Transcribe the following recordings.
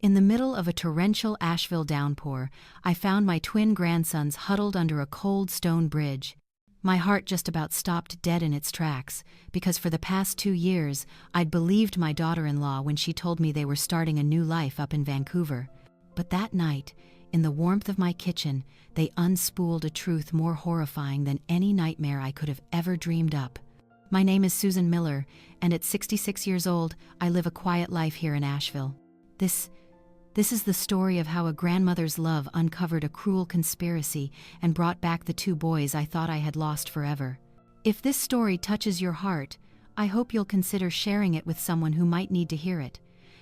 In the middle of a torrential Asheville downpour, I found my twin grandsons huddled under a cold stone bridge. My heart just about stopped dead in its tracks, because for the past 2 years, I'd believed my daughter-in-law when she told me they were starting a new life up in Vancouver. But that night, in the warmth of my kitchen, they unspooled a truth more horrifying than any nightmare I could have ever dreamed up. My name is Susan Miller, and at 66 years old, I live a quiet life here in Asheville. This is the story of how a grandmother's love uncovered a cruel conspiracy and brought back the 2 boys I thought I had lost forever. If this story touches your heart, I hope you'll consider sharing it with someone who might need to hear it.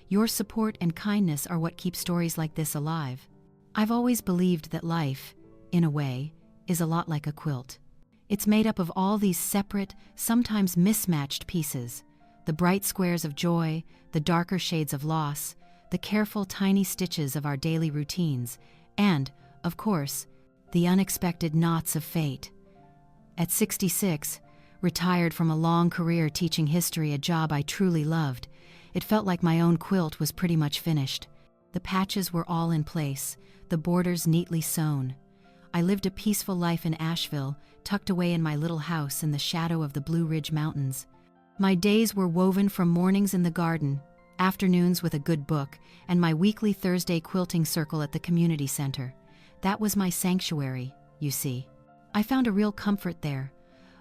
Your support and kindness are what keep stories like this alive. I've always believed that life, in a way, is a lot like a quilt. It's made up of all these separate, sometimes mismatched pieces: the bright squares of joy, the darker shades of loss, the careful tiny stitches of our daily routines, and, of course, the unexpected knots of fate. At 66, retired from a long career teaching history, a job I truly loved, it felt like my own quilt was pretty much finished. The patches were all in place, the borders neatly sewn. I lived a peaceful life in Asheville, tucked away in my little house in the shadow of the Blue Ridge Mountains. My days were woven from mornings in the garden, afternoons with a good book, and my weekly Thursday quilting circle at the community center. That was my sanctuary, you see. I found a real comfort there,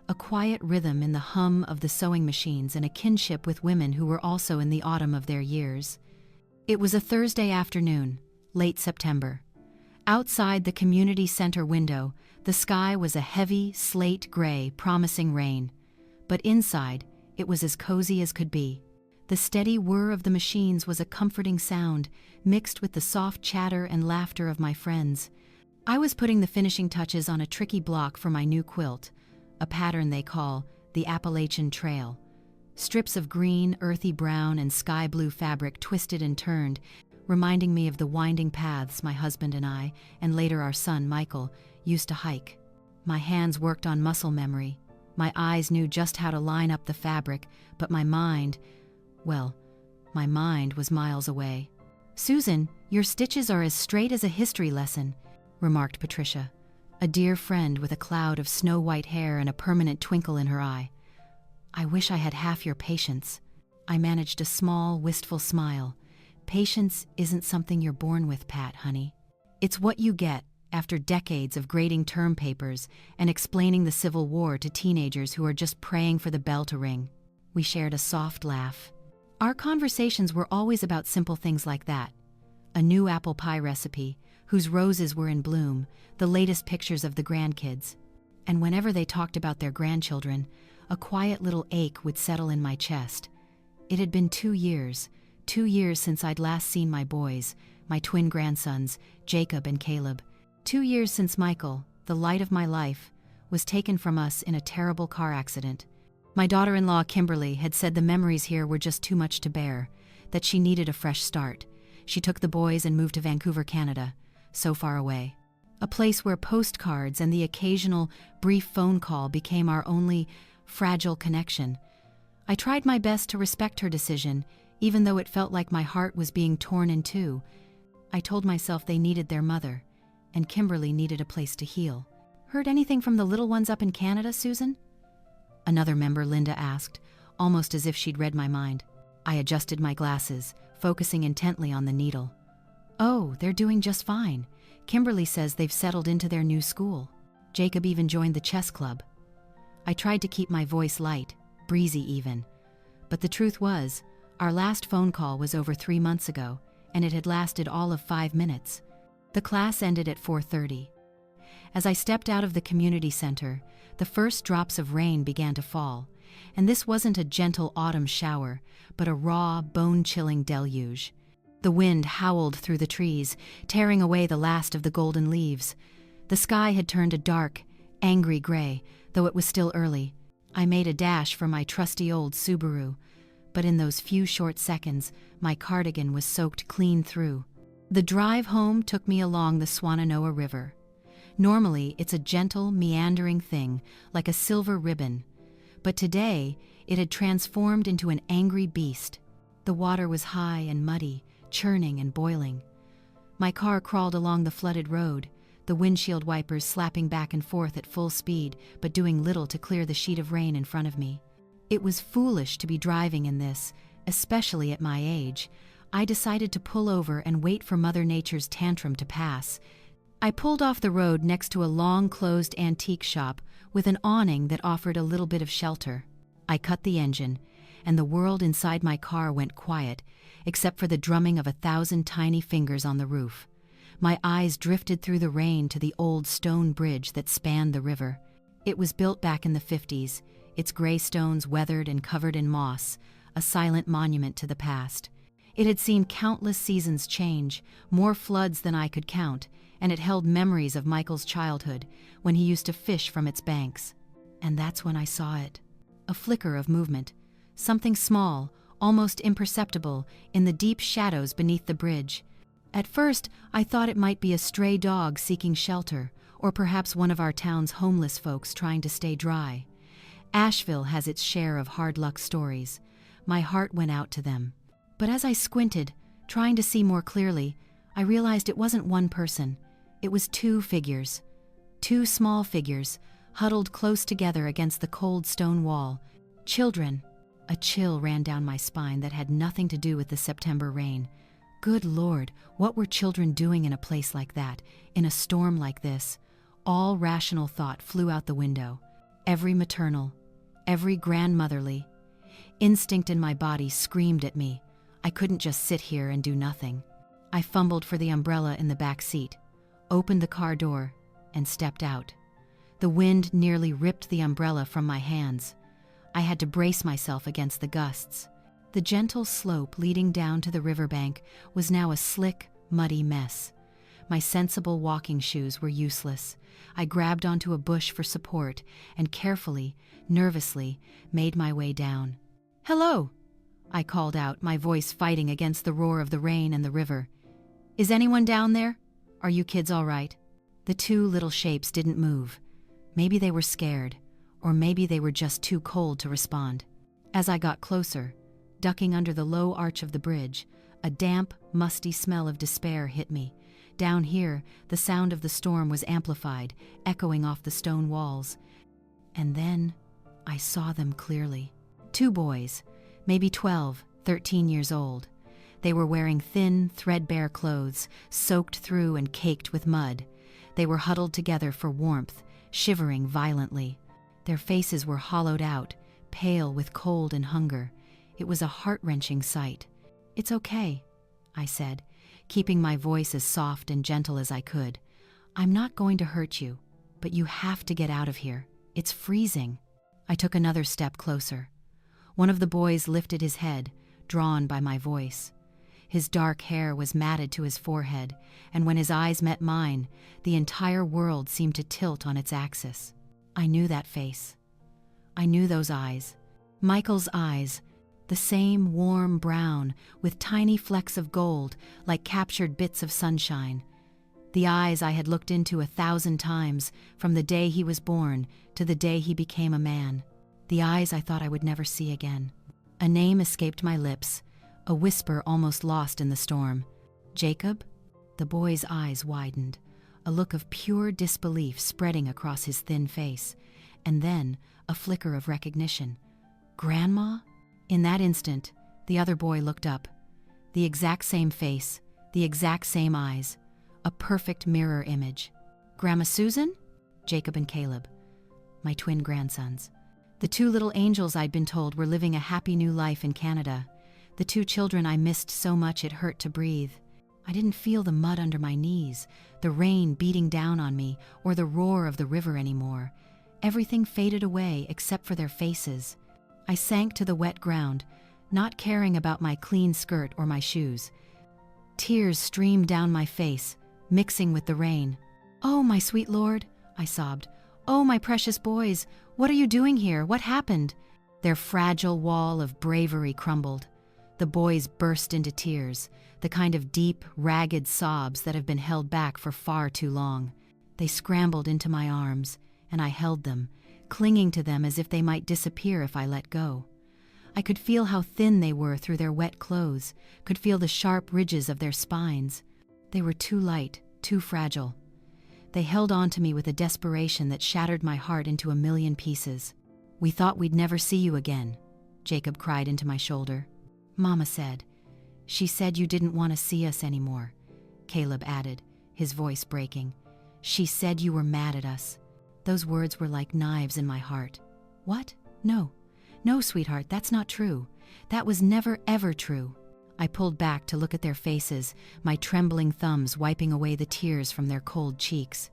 a quiet rhythm in the hum of the sewing machines and a kinship with women who were also in the autumn of their years. It was a Thursday afternoon, late September. Outside the community center window, the sky was a heavy, slate gray, promising rain. But inside, it was as cozy as could be. The steady whir of the machines was a comforting sound, mixed with the soft chatter and laughter of my friends. I was putting the finishing touches on a tricky block for my new quilt, a pattern they call the Appalachian Trail. Strips of green, earthy brown, and sky blue fabric twisted and turned, reminding me of the winding paths my husband and I, and later our son Michael, used to hike. My hands worked on muscle memory. My eyes knew just how to line up the fabric, but my mind was miles away. "Susan, your stitches are as straight as a history lesson," remarked Patricia, a dear friend with a cloud of snow-white hair and a permanent twinkle in her eye. "I wish I had half your patience." I managed a small, wistful smile. "Patience isn't something you're born with, Pat, honey. It's what you get after decades of grading term papers and explaining the Civil War to teenagers who are just praying for the bell to ring." We shared a soft laugh. Our conversations were always about simple things like that: a new apple pie recipe, whose roses were in bloom, the latest pictures of the grandkids. And whenever they talked about their grandchildren, a quiet little ache would settle in my chest. It had been 2 years since I'd last seen my boys, my twin grandsons, Jacob and Caleb. 2 years since Michael, the light of my life, was taken from us in a terrible car accident. My daughter-in-law, Kimberly, had said the memories here were just too much to bear, that she needed a fresh start. She took the boys and moved to Vancouver, Canada, so far away. A place where postcards and the occasional brief phone call became our only fragile connection. I tried my best to respect her decision, even though it felt like my heart was being torn in two. I told myself they needed their mother, and Kimberly needed a place to heal. "Heard anything from the little ones up in Canada, Susan?" Another member, Linda, asked, almost as if she'd read my mind. I adjusted my glasses, focusing intently on the needle. "Oh, they're doing just fine. Kimberly says they've settled into their new school. Jacob even joined the chess club." I tried to keep my voice light, breezy even. But the truth was, our last phone call was over 3 months ago, and it had lasted all of 5 minutes. The class ended at 4:30. As I stepped out of the community center, the first drops of rain began to fall, and this wasn't a gentle autumn shower, but a raw, bone-chilling deluge. The wind howled through the trees, tearing away the last of the golden leaves. The sky had turned a dark, angry gray, though it was still early. I made a dash for my trusty old Subaru, but in those few short seconds, my cardigan was soaked clean through. The drive home took me along the Swannanoa River. Normally, it's a gentle, meandering thing, like a silver ribbon. But today, it had transformed into an angry beast. The water was high and muddy, churning and boiling. My car crawled along the flooded road, the windshield wipers slapping back and forth at full speed, but doing little to clear the sheet of rain in front of me. It was foolish to be driving in this, especially at my age. I decided to pull over and wait for Mother Nature's tantrum to pass. I pulled off the road next to a long closed antique shop with an awning that offered a little bit of shelter. I cut the engine, and the world inside my car went quiet, except for the drumming of 1,000 tiny fingers on the roof. My eyes drifted through the rain to the old stone bridge that spanned the river. It was built back in the 50s, its gray stones weathered and covered in moss, a silent monument to the past. It had seen countless seasons change, more floods than I could count, and it held memories of Michael's childhood, when he used to fish from its banks. And that's when I saw it. A flicker of movement, something small, almost imperceptible, in the deep shadows beneath the bridge. At first, I thought it might be a stray dog seeking shelter, or perhaps one of our town's homeless folks trying to stay dry. Asheville has its share of hard luck stories. My heart went out to them. But as I squinted, trying to see more clearly, I realized it wasn't one person. It was two figures. Two small figures, huddled close together against the cold stone wall. Children. A chill ran down my spine that had nothing to do with the September rain. Good Lord, what were children doing in a place like that, in a storm like this? All rational thought flew out the window. Every maternal, every grandmotherly instinct in my body screamed at me. I couldn't just sit here and do nothing. I fumbled for the umbrella in the back seat, opened the car door, and stepped out. The wind nearly ripped the umbrella from my hands. I had to brace myself against the gusts. The gentle slope leading down to the riverbank was now a slick, muddy mess. My sensible walking shoes were useless. I grabbed onto a bush for support and carefully, nervously, made my way down. "Hello!" I called out, my voice fighting against the roar of the rain and the river. "Is anyone down there? Are you kids all right?" The two little shapes didn't move. Maybe they were scared, or maybe they were just too cold to respond. As I got closer, ducking under the low arch of the bridge, a damp, musty smell of despair hit me. Down here, the sound of the storm was amplified, echoing off the stone walls. And then I saw them clearly. Two boys, maybe 12, 13 years old. They were wearing thin, threadbare clothes, soaked through and caked with mud. They were huddled together for warmth, shivering violently. Their faces were hollowed out, pale with cold and hunger. It was a heart-wrenching sight. "It's okay," I said, keeping my voice as soft and gentle as I could. "I'm not going to hurt you, but you have to get out of here. It's freezing." I took another step closer. One of the boys lifted his head, drawn by my voice. His dark hair was matted to his forehead, and when his eyes met mine, the entire world seemed to tilt on its axis. I knew that face. I knew those eyes. Michael's eyes, the same warm brown with tiny flecks of gold like captured bits of sunshine. The eyes I had looked into 1,000 times from the day he was born to the day he became a man. The eyes I thought I would never see again. A name escaped my lips, a whisper almost lost in the storm. "Jacob?" The boy's eyes widened, a look of pure disbelief spreading across his thin face, and then a flicker of recognition. "Grandma?" In that instant, the other boy looked up. The exact same face, the exact same eyes, a perfect mirror image. "Grandma Susan?" Jacob and Caleb, my twin grandsons. The two little angels I'd been told were living a happy new life in Canada. The two children I missed so much it hurt to breathe. I didn't feel the mud under my knees, the rain beating down on me, or the roar of the river anymore. Everything faded away except for their faces. I sank to the wet ground, not caring about my clean skirt or my shoes. Tears streamed down my face, mixing with the rain. "Oh, my sweet Lord," I sobbed. "Oh, my precious boys, what are you doing here? What happened?" Their fragile wall of bravery crumbled. The boys burst into tears, the kind of deep, ragged sobs that have been held back for far too long. They scrambled into my arms, and I held them, clinging to them as if they might disappear if I let go. I could feel how thin they were through their wet clothes, could feel the sharp ridges of their spines. They were too light, too fragile. They held on to me with a desperation that shattered my heart into a million pieces. "We thought we'd never see you again," Jacob cried into my shoulder. "Mama said. She said you didn't want to see us anymore," Caleb added, his voice breaking. "She said you were mad at us." Those words were like knives in my heart. "What? No. No, sweetheart, that's not true. That was never, ever true." I pulled back to look at their faces, my trembling thumbs wiping away the tears from their cold cheeks.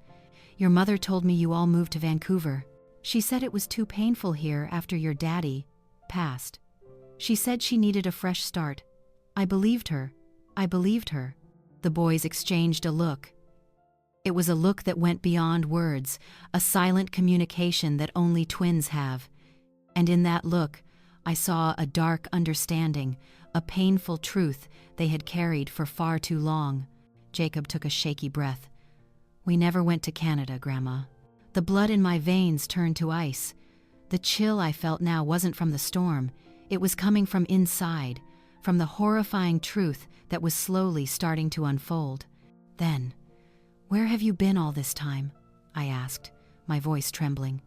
"Your mother told me you all moved to Vancouver. She said it was too painful here after your daddy passed. She said she needed a fresh start. I believed her. I believed her." The boys exchanged a look. It was a look that went beyond words, a silent communication that only twins have. And in that look, I saw a dark understanding, a painful truth they had carried for far too long. Jacob took a shaky breath. "We never went to Canada, Grandma." The blood in my veins turned to ice. The chill I felt now wasn't from the storm. It was coming from inside, from the horrifying truth that was slowly starting to unfold. Then, "Where have you been all this time?" I asked, my voice trembling.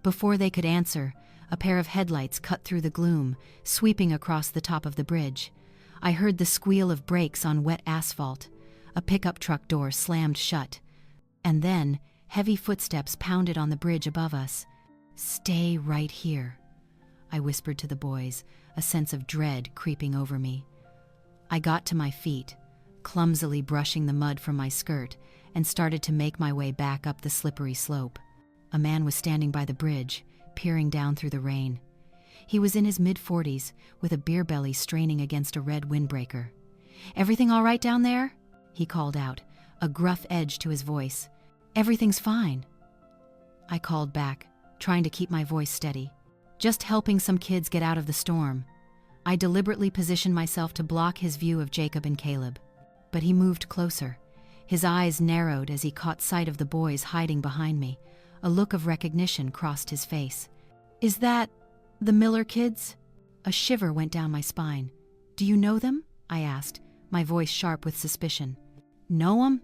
Before they could answer, a pair of headlights cut through the gloom, sweeping across the top of the bridge. I heard the squeal of brakes on wet asphalt. A pickup truck door slammed shut. And then, heavy footsteps pounded on the bridge above us. "Stay right here," I whispered to the boys, a sense of dread creeping over me. I got to my feet, clumsily brushing the mud from my skirt, and started to make my way back up the slippery slope. A man was standing by the bridge, peering down through the rain. He was in his mid-40s, with a beer belly straining against a red windbreaker. "Everything all right down there?" he called out, a gruff edge to his voice. "Everything's fine," I called back, trying to keep my voice steady. "Just helping some kids get out of the storm." I deliberately positioned myself to block his view of Jacob and Caleb. But he moved closer. His eyes narrowed as he caught sight of the boys hiding behind me. A look of recognition crossed his face. "Is that the Miller kids?" A shiver went down my spine. "Do you know them?" I asked, my voice sharp with suspicion. "Know 'em?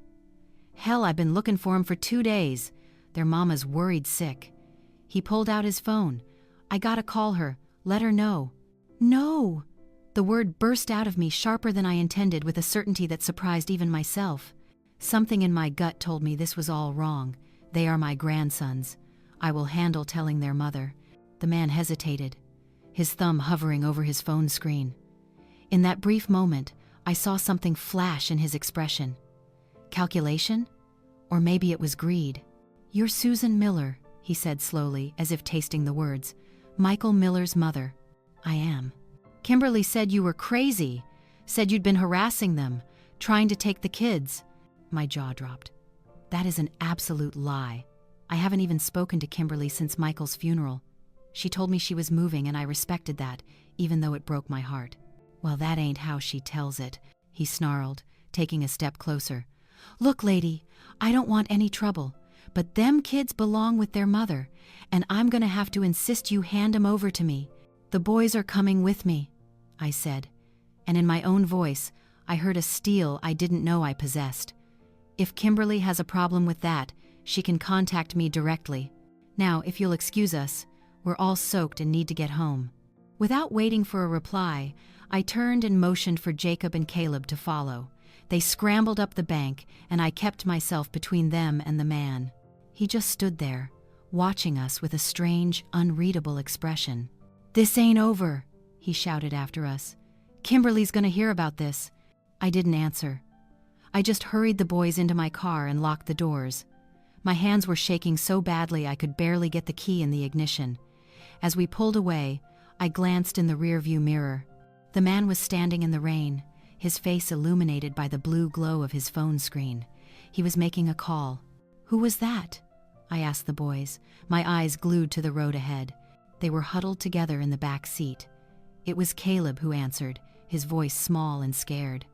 Hell, I've been looking for 'em for 2 days. Their mama's worried sick." He pulled out his phone. "I gotta call her, let her know." "No!" The word burst out of me sharper than I intended, with a certainty that surprised even myself. Something in my gut told me this was all wrong. They are my grandsons. I will handle telling their mother. The man hesitated, his thumb hovering over his phone screen. In that brief moment, I saw something flash in his expression. Calculation? Or maybe it was greed. "You're Susan Miller," he said slowly, as if tasting the words. "Michael Miller's mother." "I am." "Kimberly said you were crazy. Said you'd been harassing them, trying to take the kids." My jaw dropped. "That is an absolute lie. I haven't even spoken to Kimberly since Michael's funeral. She told me she was moving, and I respected that, even though it broke my heart." "Well, that ain't how she tells it," he snarled, taking a step closer. "Look, lady, I don't want any trouble, but them kids belong with their mother, and I'm gonna have to insist you hand 'em over to me. The boys are coming with me," I said, and in my own voice, I heard a steel I didn't know I possessed. "If Kimberly has a problem with that, she can contact me directly. Now, if you'll excuse us, we're all soaked and need to get home." Without waiting for a reply, I turned and motioned for Jacob and Caleb to follow. They scrambled up the bank, and I kept myself between them and the man. He just stood there, watching us with a strange, unreadable expression. "This ain't over," he shouted after us. "Kimberly's gonna hear about this." I didn't answer. I just hurried the boys into my car and locked the doors. My hands were shaking so badly I could barely get the key in the ignition. As we pulled away, I glanced in the rearview mirror. The man was standing in the rain, his face illuminated by the blue glow of his phone screen. He was making a call. "Who was that?" I asked the boys, my eyes glued to the road ahead. They were huddled together in the back seat. It was Caleb who answered, his voice small and scared.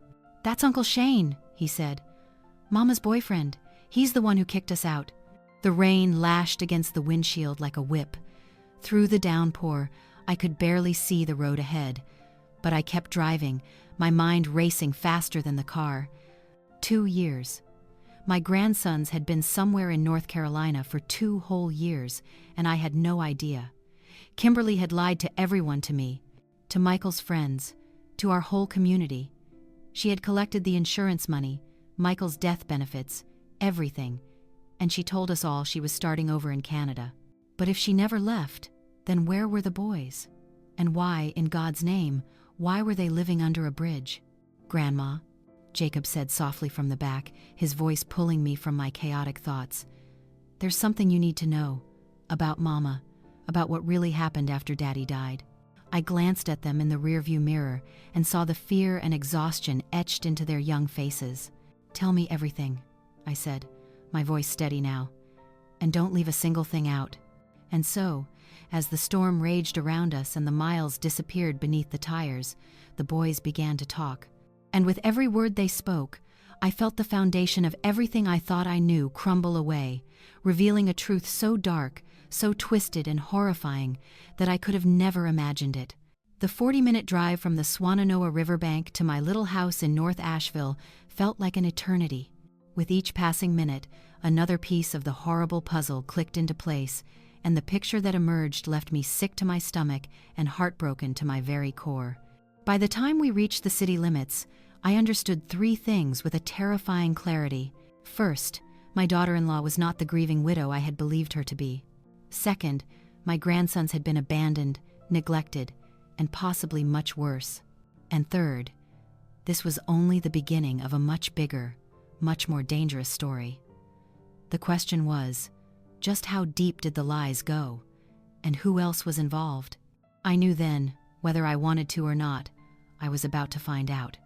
"That's Uncle Shane," he said. "Mama's boyfriend. He's the one who kicked us out." The rain lashed against the windshield like a whip. Through the downpour, I could barely see the road ahead, but I kept driving, my mind racing faster than the car. 2 years. My grandsons had been somewhere in North Carolina for 2 whole years, and I had no idea. Kimberly had lied to everyone, to me, to Michael's friends, to our whole community. She had collected the insurance money, Michael's death benefits, everything, and she told us all she was starting over in Canada. But if she never left, then where were the boys? And why, in God's name, why were they living under a bridge? "Grandma," Jacob said softly from the back, his voice pulling me from my chaotic thoughts. "There's something you need to know. About Mama. About what really happened after Daddy died." I glanced at them in the rearview mirror and saw the fear and exhaustion etched into their young faces. "Tell me everything," I said, my voice steady now. "And don't leave a single thing out." And so, as the storm raged around us and the miles disappeared beneath the tires, the boys began to talk. And with every word they spoke, I felt the foundation of everything I thought I knew crumble away, revealing a truth so dark, so twisted and horrifying that I could have never imagined it. The 40-minute drive from the Swannanoa riverbank to my little house in North Asheville felt like an eternity. With each passing minute, another piece of the horrible puzzle clicked into place, and the picture that emerged left me sick to my stomach and heartbroken to my very core. By the time we reached the city limits, I understood 3 things with a terrifying clarity. First, my daughter-in-law was not the grieving widow I had believed her to be. Second, my grandsons had been abandoned, neglected, and possibly much worse. And third, this was only the beginning of a much bigger, much more dangerous story. The question was, just how deep did the lies go? And who else was involved? I knew then, whether I wanted to or not, I was about to find out.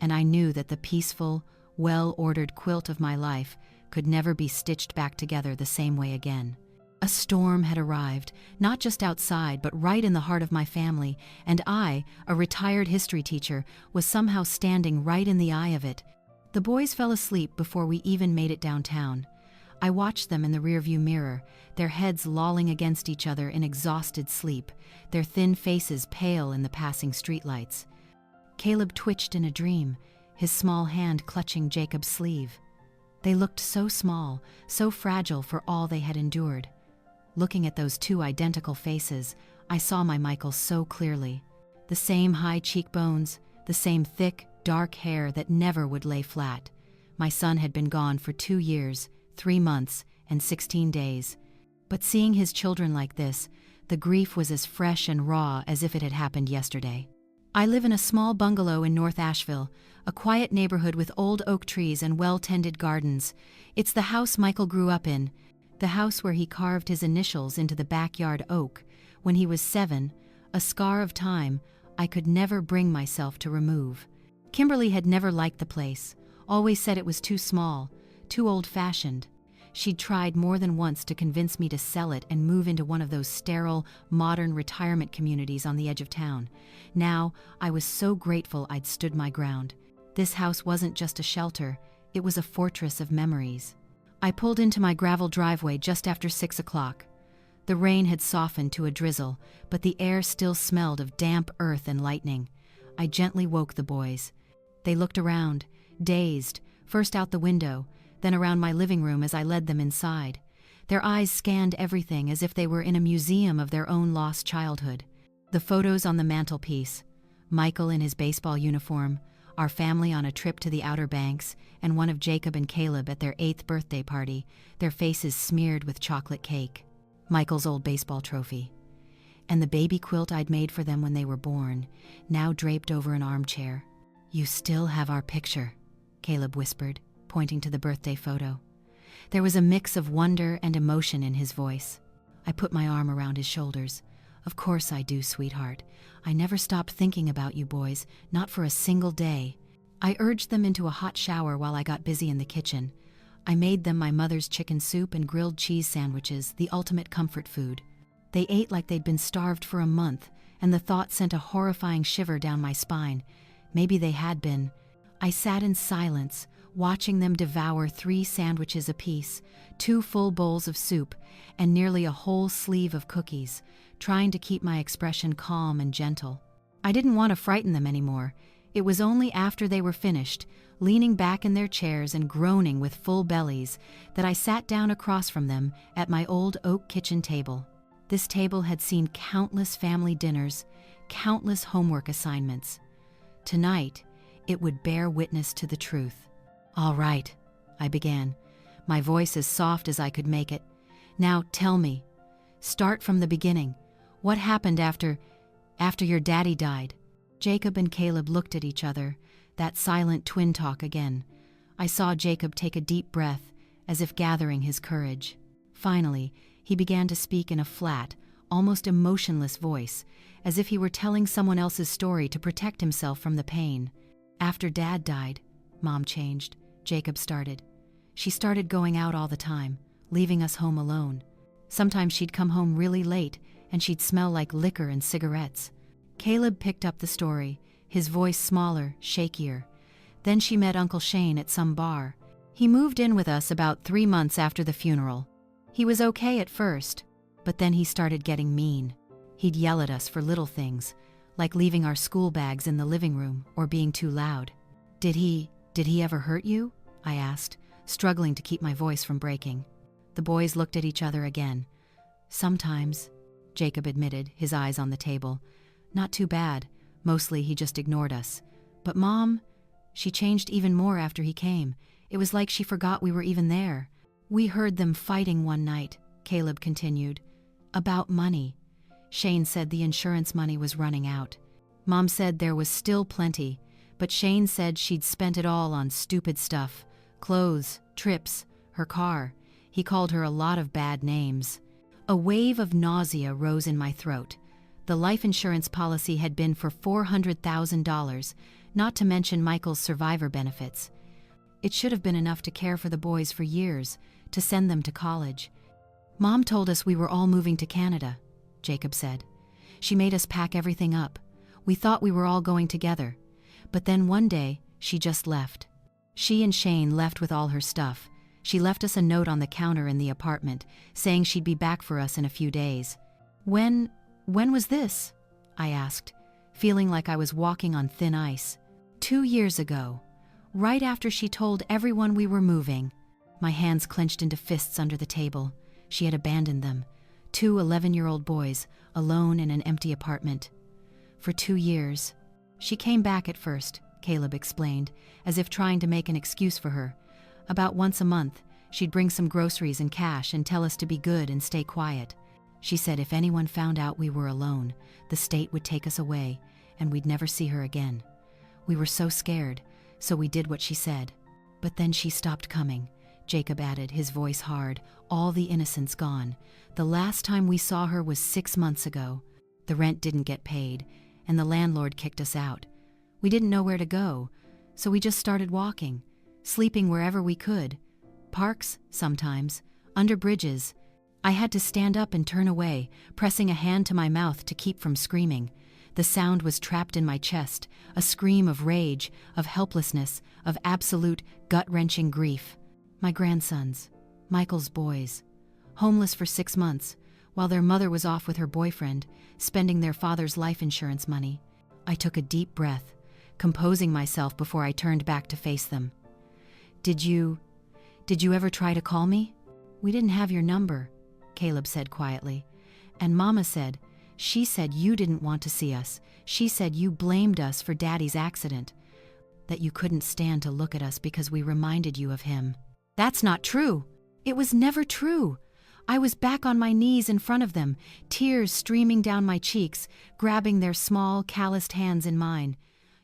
And I knew that the peaceful, well-ordered quilt of my life could never be stitched back together the same way again. A storm had arrived, not just outside, but right in the heart of my family, and I, a retired history teacher, was somehow standing right in the eye of it. The boys fell asleep before we even made it downtown. I watched them in the rearview mirror, their heads lolling against each other in exhausted sleep, their thin faces pale in the passing streetlights. Caleb twitched in a dream, his small hand clutching Jacob's sleeve. They looked so small, so fragile for all they had endured. Looking at those 2 identical faces, I saw my Michael so clearly. The same high cheekbones, the same thick, dark hair that never would lay flat. My son had been gone for 2 years, 3 months, and 16 days. But seeing his children like this, the grief was as fresh and raw as if it had happened yesterday. I live in a small bungalow in North Asheville, a quiet neighborhood with old oak trees and well-tended gardens. It's the house Michael grew up in, the house where he carved his initials into the backyard oak when he was 7, a scar of time I could never bring myself to remove. Kimberly had never liked the place, always said it was too small, too old-fashioned. She'd tried more than once to convince me to sell it and move into one of those sterile, modern retirement communities on the edge of town. Now, I was so grateful I'd stood my ground. This house wasn't just a shelter, it was a fortress of memories. I pulled into my gravel driveway just after 6 o'clock. The rain had softened to a drizzle, but the air still smelled of damp earth and lightning. I gently woke the boys. They looked around, dazed, first out the window, then around my living room as I led them inside. Their eyes scanned everything as if they were in a museum of their own lost childhood. The photos on the mantelpiece, Michael in his baseball uniform, our family on a trip to the Outer Banks, and one of Jacob and Caleb at their 8th birthday party, their faces smeared with chocolate cake. Michael's old baseball trophy. And the baby quilt I'd made for them when they were born, now draped over an armchair. "You still have our picture," Caleb whispered, pointing to the birthday photo. There was a mix of wonder and emotion in his voice. I put my arm around his shoulders. "Of course I do, sweetheart. I never stopped thinking about you boys, not for a single day." I urged them into a hot shower while I got busy in the kitchen. I made them my mother's chicken soup and grilled cheese sandwiches, the ultimate comfort food. They ate like they'd been starved for a month, and the thought sent a horrifying shiver down my spine. Maybe they had been. I sat in silence, watching them devour 3 sandwiches apiece, 2 full bowls of soup, and nearly a whole sleeve of cookies, trying to keep my expression calm and gentle. I didn't want to frighten them anymore. It was only after they were finished, leaning back in their chairs and groaning with full bellies, that I sat down across from them at my old oak kitchen table. This table had seen countless family dinners, countless homework assignments. Tonight, it would bear witness to the truth. "All right," I began, my voice as soft as I could make it. "Now tell me. Start from the beginning. What happened after your daddy died?" Jacob and Caleb looked at each other, that silent twin talk again. I saw Jacob take a deep breath, as if gathering his courage. Finally, he began to speak in a flat, almost emotionless voice, as if he were telling someone else's story to protect himself from the pain. "After Dad died, Mom changed," Jacob started. "She started going out all the time, leaving us home alone. Sometimes she'd come home really late, and she'd smell like liquor and cigarettes." Caleb picked up the story, his voice smaller, shakier. "Then she met Uncle Shane at some bar. He moved in with us about 3 months after the funeral. He was okay at first, but then he started getting mean. He'd yell at us for little things, like leaving our school bags in the living room or being too loud." Did he ever hurt you?" I asked, struggling to keep my voice from breaking. The boys looked at each other again. "Sometimes," Jacob admitted, his eyes on the table. "Not too bad. Mostly he just ignored us. But Mom, she changed even more after he came. It was like she forgot we were even there. We heard them fighting one night," Caleb continued. "About money. Shane said the insurance money was running out. Mom said there was still plenty, but Shane said she'd spent it all on stupid stuff. Clothes, trips, her car. He called her a lot of bad names." A wave of nausea rose in my throat. The life insurance policy had been for $400,000, not to mention Michael's survivor benefits. It should have been enough to care for the boys for years, to send them to college. "Mom told us we were all moving to Canada," Jacob said. "She made us pack everything up. We thought we were all going together. But then one day, she just left. She and Shane left with all her stuff. She left us a note on the counter in the apartment, saying she'd be back for us in a few days." When was this?" I asked, feeling like I was walking on thin ice. 2 years ago, right after she told everyone we were moving." My hands clenched into fists under the table. She had abandoned them. 2 11-year-old boys, alone in an empty apartment. "For 2 years. She came back at first," Caleb explained, as if trying to make an excuse for her. "About once a month, she'd bring some groceries and cash and tell us to be good and stay quiet. She said if anyone found out we were alone, the state would take us away, and we'd never see her again. We were so scared, so we did what she said. But then she stopped coming," Jacob added, his voice hard, all the innocence gone. "The last time we saw her was 6 months ago. The rent didn't get paid, and the landlord kicked us out. We didn't know where to go, so we just started walking, sleeping wherever we could. Parks, sometimes, under bridges. I had to stand up and turn away, pressing a hand to my mouth to keep from screaming. The sound was trapped in my chest, a scream of rage, of helplessness, of absolute, gut-wrenching grief. My grandsons, Michael's boys, homeless for 6 months, while their mother was off with her boyfriend, spending their father's life insurance money. I took a deep breath, composing myself before I turned back to face them. Did you ever try to call me?" "We didn't have your number," Caleb said quietly. "And Mama said, she said you didn't want to see us. She said you blamed us for Daddy's accident, that you couldn't stand to look at us because we reminded you of him." "That's not true. It was never true." I was back on my knees in front of them, tears streaming down my cheeks, grabbing their small, calloused hands in mine.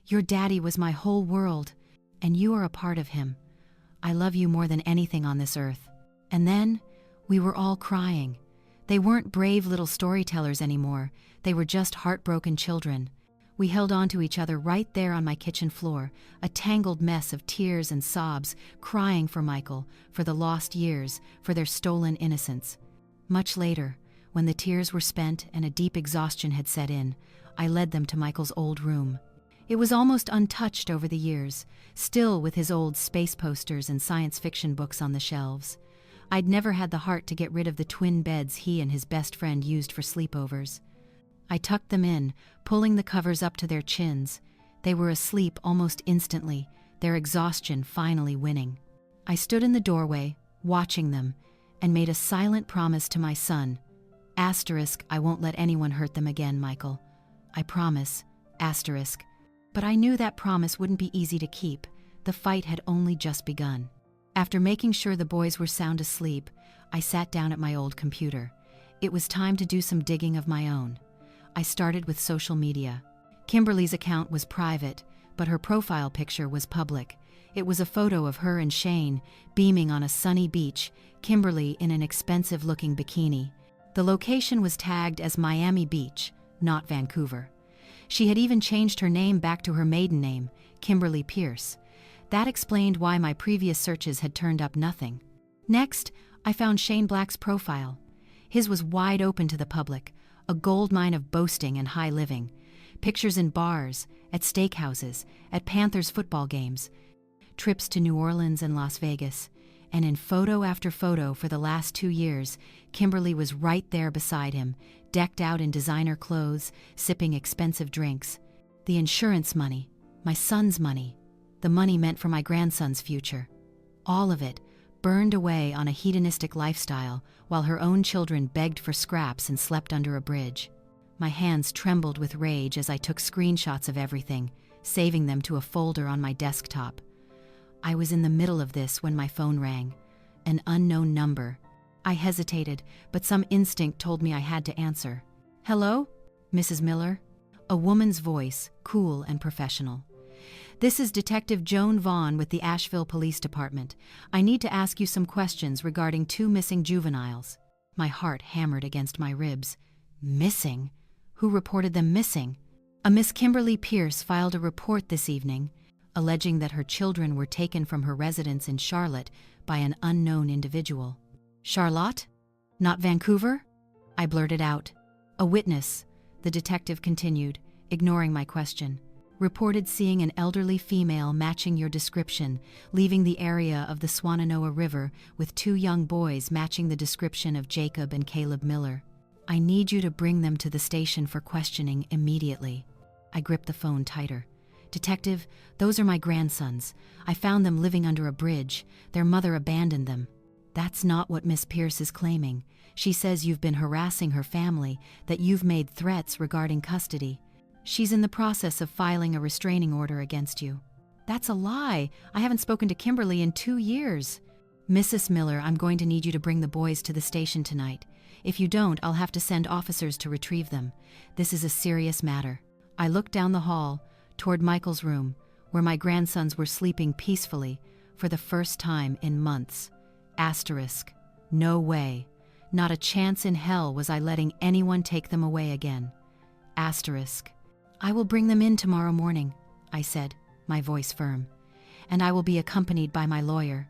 "Your daddy was my whole world, and you are a part of him. I love you more than anything on this earth." And then, we were all crying. They weren't brave little storytellers anymore. They were just heartbroken children. We held on to each other right there on my kitchen floor, a tangled mess of tears and sobs, crying for Michael, for the lost years, for their stolen innocence. Much later, when the tears were spent and a deep exhaustion had set in, I led them to Michael's old room. It was almost untouched over the years, still with his old space posters and science fiction books on the shelves. I'd never had the heart to get rid of the twin beds he and his best friend used for sleepovers. I tucked them in, pulling the covers up to their chins. They were asleep almost instantly, their exhaustion finally winning. I stood in the doorway, watching them, and made a silent promise to my son. Asterisk, I won't let anyone hurt them again, Michael. I promise. Asterisk. But I knew that promise wouldn't be easy to keep. The fight had only just begun. After making sure the boys were sound asleep, I sat down at my old computer. It was time to do some digging of my own. I started with social media. Kimberly's account was private, but her profile picture was public. It was a photo of her and Shane, beaming on a sunny beach, Kimberly in an expensive-looking bikini. The location was tagged as Miami Beach, not Vancouver. She had even changed her name back to her maiden name, Kimberly Pierce. That explained why my previous searches had turned up nothing. Next, I found Shane Black's profile. His was wide open to the public, a goldmine of boasting and high living. Pictures in bars, at steakhouses, at Panthers football games, trips to New Orleans and Las Vegas, and in photo after photo for the last 2 years, Kimberly was right there beside him, decked out in designer clothes, sipping expensive drinks. The insurance money, my son's money, the money meant for my grandson's future. All of it burned away on a hedonistic lifestyle while her own children begged for scraps and slept under a bridge. My hands trembled with rage as I took screenshots of everything, saving them to a folder on my desktop. I was in the middle of this when my phone rang. An unknown number. I hesitated, but some instinct told me I had to answer. "Hello, Mrs. Miller?" A woman's voice, cool and professional. "This is Detective Joan Vaughn with the Asheville Police Department. I need to ask you some questions regarding 2 missing juveniles." My heart hammered against my ribs. Missing? Who reported them missing? A Miss Kimberly Pierce filed a report this evening, alleging that her children were taken from her residence in Charlotte by an unknown individual. "Charlotte? Not Vancouver?" I blurted out. "A witness," the detective continued, ignoring my question, "reported seeing an elderly female matching your description, leaving the area of the Swannanoa River with 2 young boys matching the description of Jacob and Caleb Miller. I need you to bring them to the station for questioning immediately." I gripped the phone tighter. "Detective, those are my grandsons. I found them living under a bridge. Their mother abandoned them." "That's not what Miss Pierce is claiming. She says you've been harassing her family, that you've made threats regarding custody. She's in the process of filing a restraining order against you." "That's a lie. I haven't spoken to Kimberly in 2 years." "Mrs. Miller, I'm going to need you to bring the boys to the station tonight. If you don't, I'll have to send officers to retrieve them. This is a serious matter." I looked down the hall, toward Michael's room, where my grandsons were sleeping peacefully for the first time in months. Asterisk. No way. Not a chance in hell was I letting anyone take them away again. Asterisk. "I will bring them in tomorrow morning," I said, my voice firm. "And I will be accompanied by my lawyer,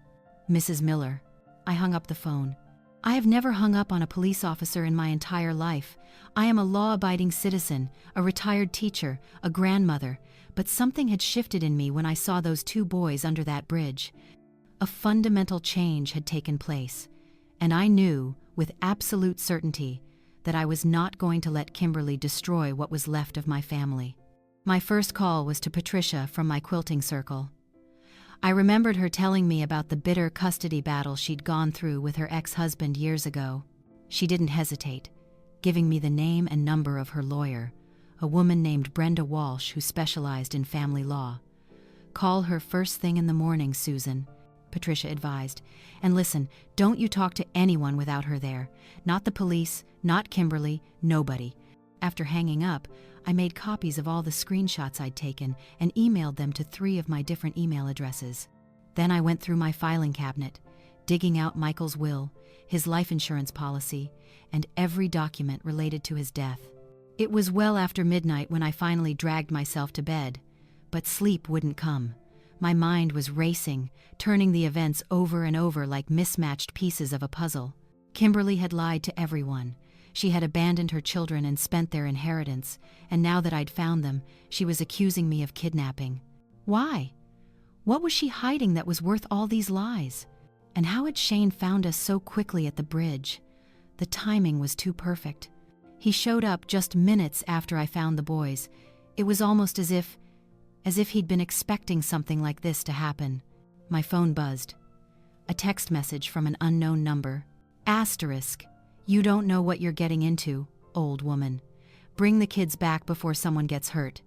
Mrs. Miller." I hung up the phone. I have never hung up on a police officer in my entire life. I am a law-abiding citizen, a retired teacher, a grandmother, but something had shifted in me when I saw those 2 boys under that bridge. A fundamental change had taken place, and I knew, with absolute certainty, that I was not going to let Kimberly destroy what was left of my family. My first call was to Patricia from my quilting circle. I remembered her telling me about the bitter custody battle she'd gone through with her ex-husband years ago. She didn't hesitate, giving me the name and number of her lawyer, a woman named Brenda Walsh who specialized in family law. "Call her first thing in the morning, Susan," Patricia advised. "And listen, don't you talk to anyone without her there. Not the police, not Kimberly, nobody." After hanging up, I made copies of all the screenshots I'd taken and emailed them to 3 of my different email addresses. Then I went through my filing cabinet, digging out Michael's will, his life insurance policy, and every document related to his death. It was well after midnight when I finally dragged myself to bed, but sleep wouldn't come. My mind was racing, turning the events over and over like mismatched pieces of a puzzle. Kimberly had lied to everyone. She had abandoned her children and spent their inheritance, and now that I'd found them, she was accusing me of kidnapping. Why? What was she hiding that was worth all these lies? And how had Shane found us so quickly at the bridge? The timing was too perfect. He showed up just minutes after I found the boys. It was almost as if he'd been expecting something like this to happen. My phone buzzed. A text message from an unknown number. Asterisk. You don't know what you're getting into, old woman. Bring the kids back before someone gets hurt.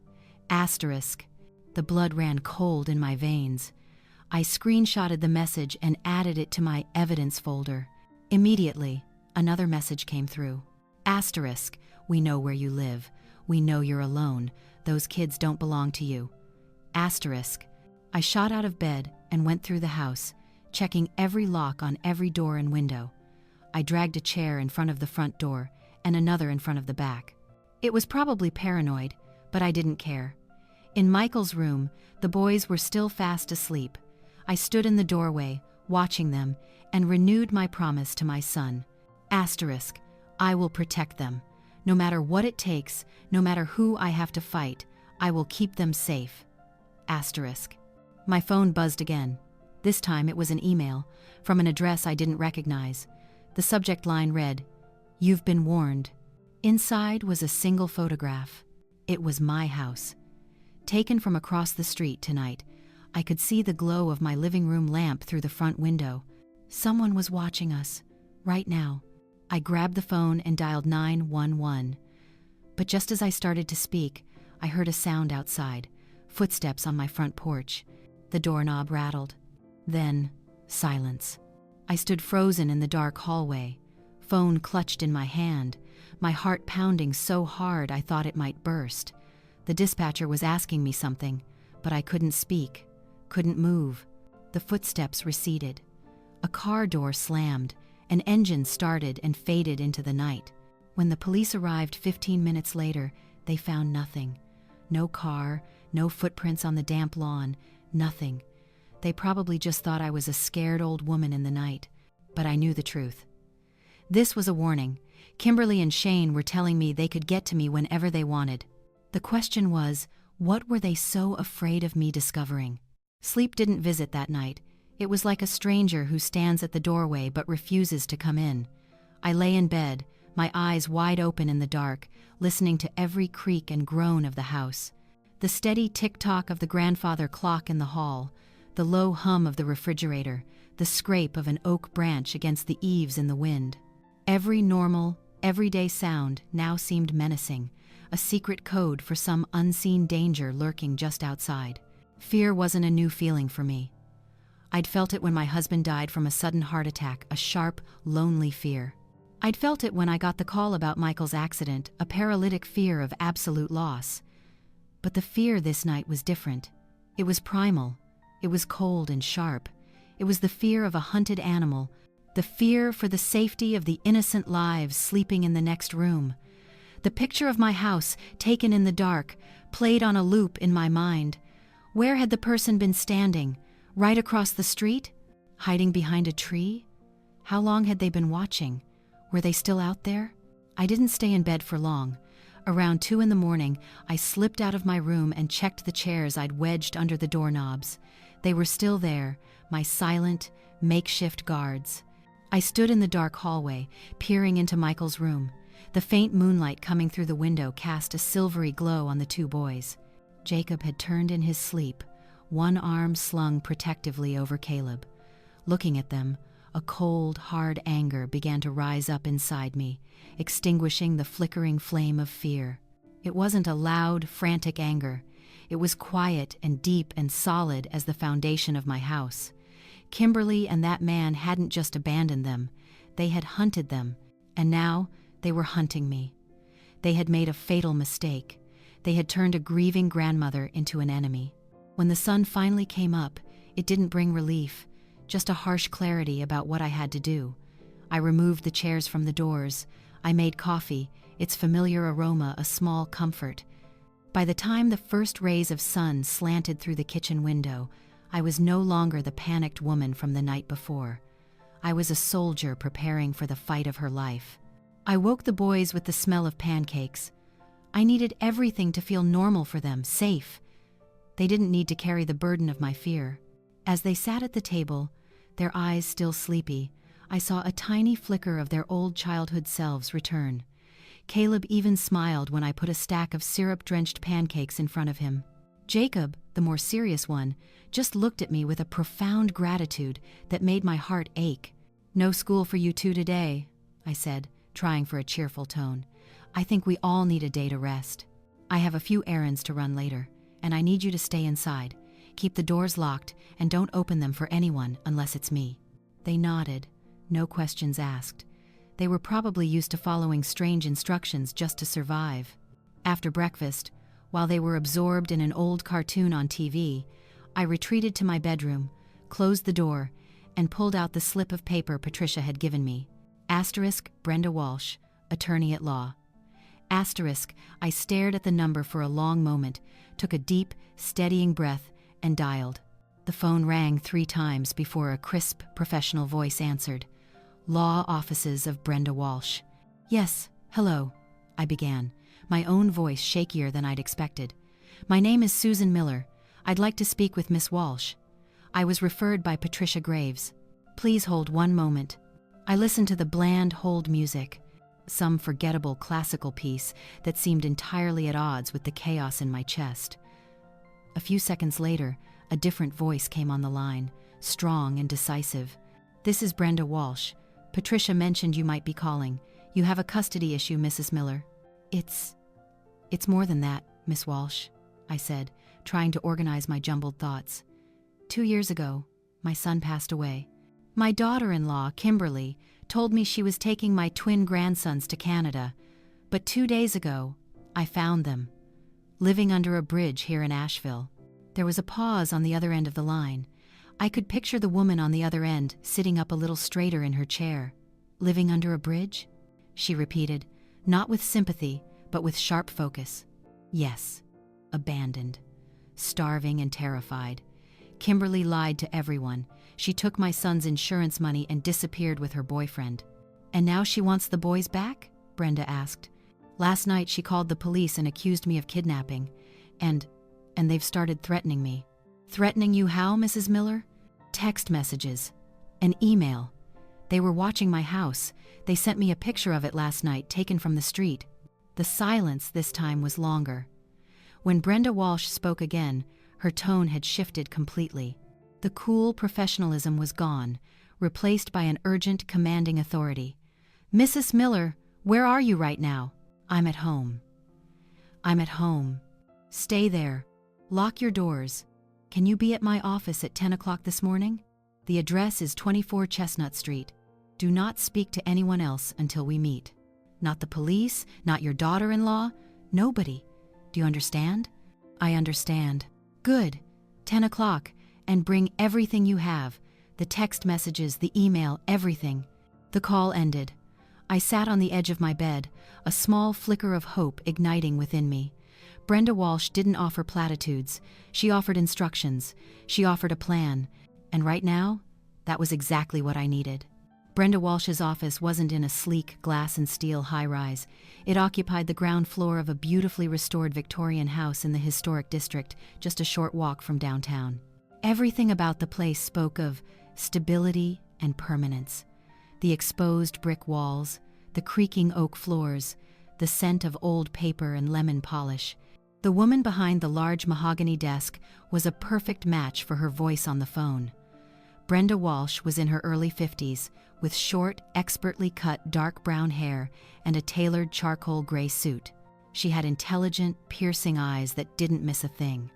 Asterisk. The blood ran cold in my veins. I screenshotted the message and added it to my evidence folder. Immediately, another message came through. Asterisk. We know where you live. We know you're alone. Those kids don't belong to you. Asterisk. I shot out of bed and went through the house, checking every lock on every door and window. I dragged a chair in front of the front door and another in front of the back. It was probably paranoid, but I didn't care. In Michael's room, the boys were still fast asleep. I stood in the doorway, watching them, and renewed my promise to my son. Asterisk. I will protect them. No matter what it takes, no matter who I have to fight, I will keep them safe. Asterisk. My phone buzzed again. This time it was an email from an address I didn't recognize. The subject line read, "You've been warned." Inside was a single photograph. It was my house. Taken from across the street tonight, I could see the glow of my living room lamp through the front window. Someone was watching us, right now. I grabbed the phone and dialed 911. But just as I started to speak, I heard a sound outside, footsteps on my front porch. The doorknob rattled. Then, silence. I stood frozen in the dark hallway, phone clutched in my hand, my heart pounding so hard I thought it might burst. The dispatcher was asking me something, but I couldn't speak, couldn't move. The footsteps receded. A car door slammed, an engine started and faded into the night. When the police arrived 15 minutes later, they found nothing. No car, no footprints on the damp lawn, nothing. They probably just thought I was a scared old woman in the night, but I knew the truth. This was a warning. Kimberly and Shane were telling me they could get to me whenever they wanted. The question was, what were they so afraid of me discovering? Sleep didn't visit that night. It was like a stranger who stands at the doorway but refuses to come in. I lay in bed, my eyes wide open in the dark, listening to every creak and groan of the house. The steady tick-tock of the grandfather clock in the hall, the low hum of the refrigerator, the scrape of an oak branch against the eaves in the wind. Every normal, everyday sound now seemed menacing, a secret code for some unseen danger lurking just outside. Fear wasn't a new feeling for me. I'd felt it when my husband died from a sudden heart attack, a sharp, lonely fear. I'd felt it when I got the call about Michael's accident, a paralytic fear of absolute loss. But the fear this night was different. It was primal. It was cold and sharp. It was the fear of a hunted animal, the fear for the safety of the innocent lives sleeping in the next room. The picture of my house, taken in the dark, played on a loop in my mind. Where had the person been standing? Right across the street? Hiding behind a tree? How long had they been watching? Were they still out there? I didn't stay in bed for long. Around 2 a.m, I slipped out of my room and checked the chairs I'd wedged under the doorknobs. They were still there, my silent, makeshift guards. I stood in the dark hallway, peering into Michael's room. The faint moonlight coming through the window cast a silvery glow on the 2 boys. Jacob had turned in his sleep, one arm slung protectively over Caleb. Looking at them, a cold, hard anger began to rise up inside me, extinguishing the flickering flame of fear. It wasn't a loud, frantic anger. It was quiet and deep and solid as the foundation of my house. Kimberly and that man hadn't just abandoned them. They had hunted them, and now they were hunting me. They had made a fatal mistake. They had turned a grieving grandmother into an enemy. When the sun finally came up, it didn't bring relief, just a harsh clarity about what I had to do. I removed the chairs from the doors. I made coffee, its familiar aroma a small comfort. By the time the first rays of sun slanted through the kitchen window, I was no longer the panicked woman from the night before. I was a soldier preparing for the fight of her life. I woke the boys with the smell of pancakes. I needed everything to feel normal for them, safe. They didn't need to carry the burden of my fear. As they sat at the table, their eyes still sleepy, I saw a tiny flicker of their old childhood selves return. Caleb even smiled when I put a stack of syrup-drenched pancakes in front of him. Jacob, the more serious one, just looked at me with a profound gratitude that made my heart ache. "No school for you two today," I said, trying for a cheerful tone. "I think we all need a day to rest. I have a few errands to run later, and I need you to stay inside. Keep the doors locked and don't open them for anyone unless it's me." They nodded, no questions asked. They were probably used to following strange instructions just to survive. After breakfast, while they were absorbed in an old cartoon on TV, I retreated to my bedroom, closed the door, and pulled out the slip of paper Patricia had given me. Asterisk Brenda Walsh, attorney at law. Asterisk, I stared at the number for a long moment, took a deep, steadying breath, and dialed. The phone rang 3 times before a crisp, professional voice answered. "Law offices of Brenda Walsh." "Yes, hello," I began, my own voice shakier than I'd expected. "My name is Susan Miller. I'd like to speak with Miss Walsh. I was referred by Patricia Graves. Please hold one moment." I listened to the bland hold music, some forgettable classical piece that seemed entirely at odds with the chaos in my chest. A few seconds later, a different voice came on the line, strong and decisive. "This is Brenda Walsh. Patricia mentioned you might be calling. You have a custody issue, Mrs. Miller." It's more than that, Miss Walsh," I said, trying to organize my jumbled thoughts. 2 years ago, my son passed away. My daughter-in-law, Kimberly, told me she was taking my twin grandsons to Canada, but 2 days ago, I found them, living under a bridge here in Asheville. There was a pause on the other end of the line. I could picture the woman on the other end sitting up a little straighter in her chair. "Living under a bridge?" she repeated, not with sympathy, but with sharp focus. "Yes, abandoned, starving and terrified. Kimberly lied to everyone. She took my son's insurance money and disappeared with her boyfriend." "And now she wants the boys back?" Brenda asked. "Last night she called the police and accused me of kidnapping, and they've started threatening me." "Threatening you how, Mrs. Miller?" "Text messages. An email. They were watching my house. They sent me a picture of it last night, taken from the street." The silence this time was longer. When Brenda Walsh spoke again, her tone had shifted completely. The cool professionalism was gone, replaced by an urgent, commanding authority. "Mrs. Miller, where are you right now?" "I'm at home." "I'm at home. Stay there. Lock your doors. Can you be at my office at 10 o'clock this morning? The address is 24 Chestnut Street. Do not speak to anyone else until we meet. Not the police, not your daughter-in-law, nobody. Do you understand?" "I understand." "Good. 10 o'clock, and bring everything you have. The text messages, the email, everything." The call ended. I sat on the edge of my bed, a small flicker of hope igniting within me. Brenda Walsh didn't offer platitudes. She offered instructions. She offered a plan. And right now, that was exactly what I needed. Brenda Walsh's office wasn't in a sleek glass and steel high-rise. It occupied the ground floor of a beautifully restored Victorian house in the historic district, just a short walk from downtown. Everything about the place spoke of stability and permanence. The exposed brick walls, the creaking oak floors, the scent of old paper and lemon polish. The woman behind the large mahogany desk was a perfect match for her voice on the phone. Brenda Walsh was in her early 50s, with short, expertly cut dark brown hair and a tailored charcoal gray suit. She had intelligent, piercing eyes that didn't miss a thing.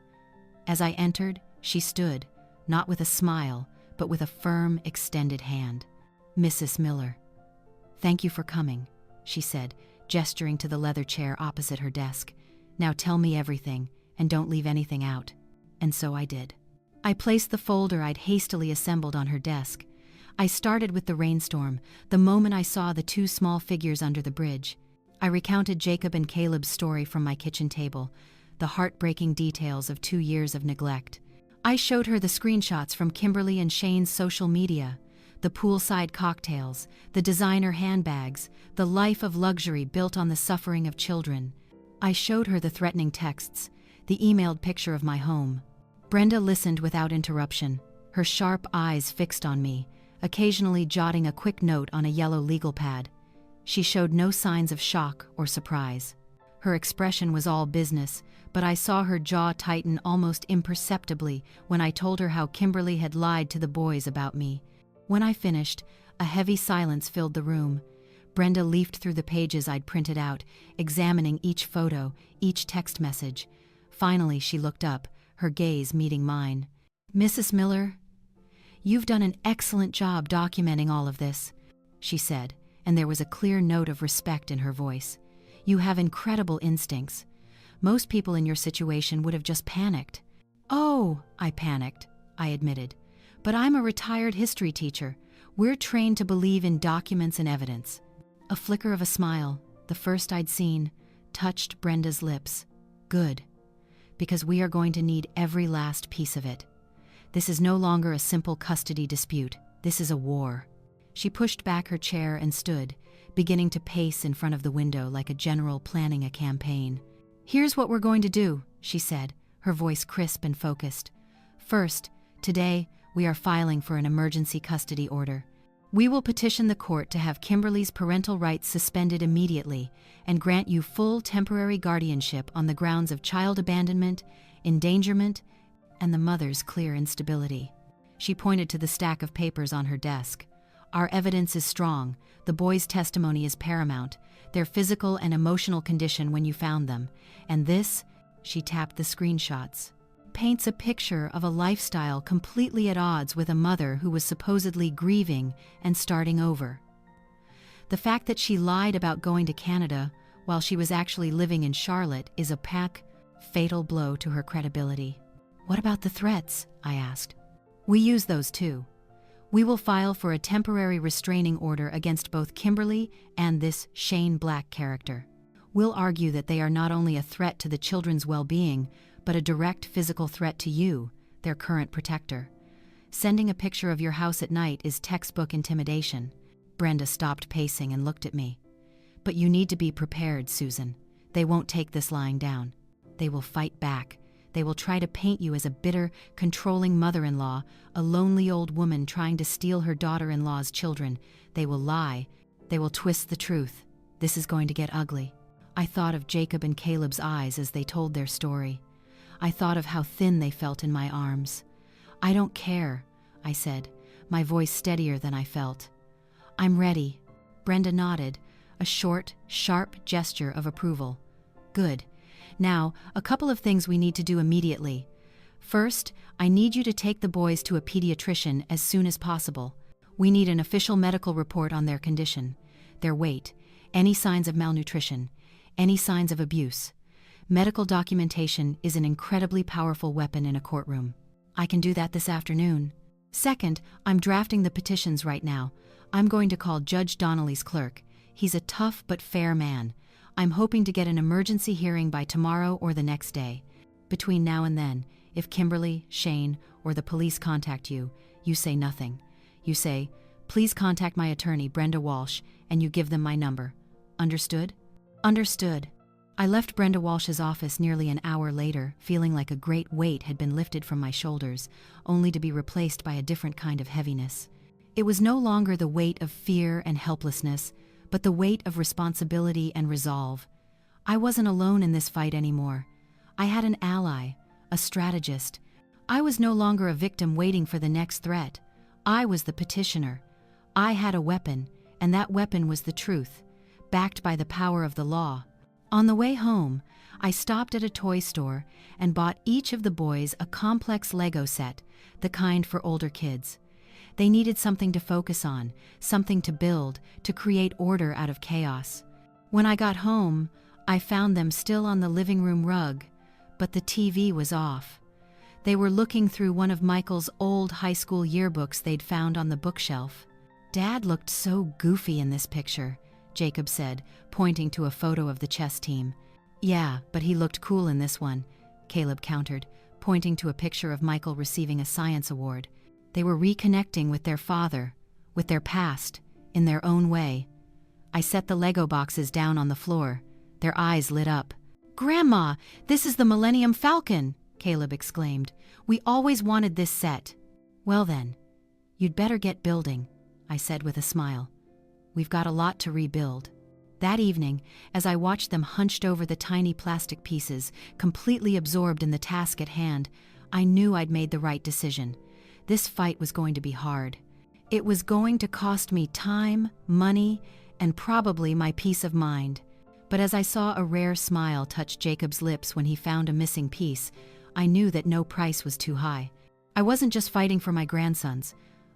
As I entered, she stood, not with a smile, but with a firm, extended hand. "Mrs. Miller." "Thank you for coming," she said, gesturing to the leather chair opposite her desk. "Now tell me everything, and don't leave anything out." And so I did. I placed the folder I'd hastily assembled on her desk. I started with the rainstorm, the moment I saw the 2 small figures under the bridge. I recounted Jacob and Caleb's story from my kitchen table, the heartbreaking details of 2 years of neglect. I showed her the screenshots from Kimberly and Shane's social media, the poolside cocktails, the designer handbags, the life of luxury built on the suffering of children. I showed her the threatening texts, the emailed picture of my home. Brenda listened without interruption, her sharp eyes fixed on me, occasionally jotting a quick note on a yellow legal pad. She showed no signs of shock or surprise. Her expression was all business, but I saw her jaw tighten almost imperceptibly when I told her how Kimberly had lied to the boys about me. When I finished, a heavy silence filled the room. Brenda leafed through the pages I'd printed out, examining each photo, each text message. Finally, she looked up, her gaze meeting mine. "Mrs. Miller, you've done an excellent job documenting all of this," she said, and there was a clear note of respect in her voice. "You have incredible instincts. Most people in your situation would have just panicked." "Oh," I panicked, I admitted. "But I'm a retired history teacher. We're trained to believe in documents and evidence." A flicker of a smile, the first I'd seen, touched Brenda's lips. "Good. Because we are going to need every last piece of it. This is no longer a simple custody dispute. This is a war." She pushed back her chair and stood, beginning to pace in front of the window like a general planning a campaign. "Here's what we're going to do," she said, her voice crisp and focused. "First, today, we are filing for an emergency custody order. We will petition the court to have Kimberly's parental rights suspended immediately and grant you full temporary guardianship on the grounds of child abandonment, endangerment, and the mother's clear instability." She pointed to the stack of papers on her desk. "Our evidence is strong. The boys' testimony is paramount, their physical and emotional condition when you found them. And this," she tapped the screenshots, "paints a picture of a lifestyle completely at odds with a mother who was supposedly grieving and starting over. The fact that she lied about going to Canada while she was actually living in Charlotte is a fatal blow to her credibility." "What about the threats?" I asked. "We use those too. We will file for a temporary restraining order against both Kimberly and this Shane Black character. We'll argue that they are not only a threat to the children's well-being, but a direct physical threat to you, their current protector. Sending a picture of your house at night is textbook intimidation." Brenda stopped pacing and looked at me. "But you need to be prepared, Susan. They won't take this lying down. They will fight back. They will try to paint you as a bitter, controlling mother-in-law, a lonely old woman trying to steal her daughter-in-law's children. They will lie. They will twist the truth. This is going to get ugly." I thought of Jacob and Caleb's eyes as they told their story. I thought of how thin they felt in my arms. "I don't care," I said, my voice steadier than I felt. "I'm ready." Brenda nodded, a short, sharp gesture of approval. "Good. Now, a couple of things we need to do immediately. First, I need you to take the boys to a pediatrician as soon as possible. We need an official medical report on their condition, their weight, any signs of malnutrition, any signs of abuse. Medical documentation is an incredibly powerful weapon in a courtroom. I can do that this afternoon. Second, I'm drafting the petitions right now. I'm going to call Judge Donnelly's clerk. He's a tough but fair man. I'm hoping to get an emergency hearing by tomorrow or the next day. Between now and then, if Kimberly, Shane, or the police contact you, you say nothing. You say, 'Please contact my attorney, Brenda Walsh,' and you give them my number. Understood?" "Understood." I left Brenda Walsh's office nearly an hour later, feeling like a great weight had been lifted from my shoulders, only to be replaced by a different kind of heaviness. It was no longer the weight of fear and helplessness, but the weight of responsibility and resolve. I wasn't alone in this fight anymore. I had an ally, a strategist. I was no longer a victim waiting for the next threat. I was the petitioner. I had a weapon, and that weapon was the truth, backed by the power of the law. On the way home, I stopped at a toy store and bought each of the boys a complex Lego set, the kind for older kids. They needed something to focus on, something to build, to create order out of chaos. When I got home, I found them still on the living room rug, but the TV was off. They were looking through one of Michael's old high school yearbooks they'd found on the bookshelf. "Dad looked so goofy in this picture," Jacob said, pointing to a photo of the chess team. "Yeah, but he looked cool in this one," Caleb countered, pointing to a picture of Michael receiving a science award. They were reconnecting with their father, with their past, in their own way. I set the Lego boxes down on the floor. Their eyes lit up. "Grandma, this is the Millennium Falcon!" Caleb exclaimed. "We always wanted this set." "Well then, you'd better get building," I said with a smile. We've got a lot to rebuild." That evening, as I watched them hunched over the tiny plastic pieces, completely absorbed in the task at hand, I knew I'd made the right decision. This fight was going to be hard. It was going to cost me time, money, and probably my peace of mind. But as I saw a rare smile touch Jacob's lips when he found a missing piece, I knew that no price was too high. I wasn't just fighting for my grandsons,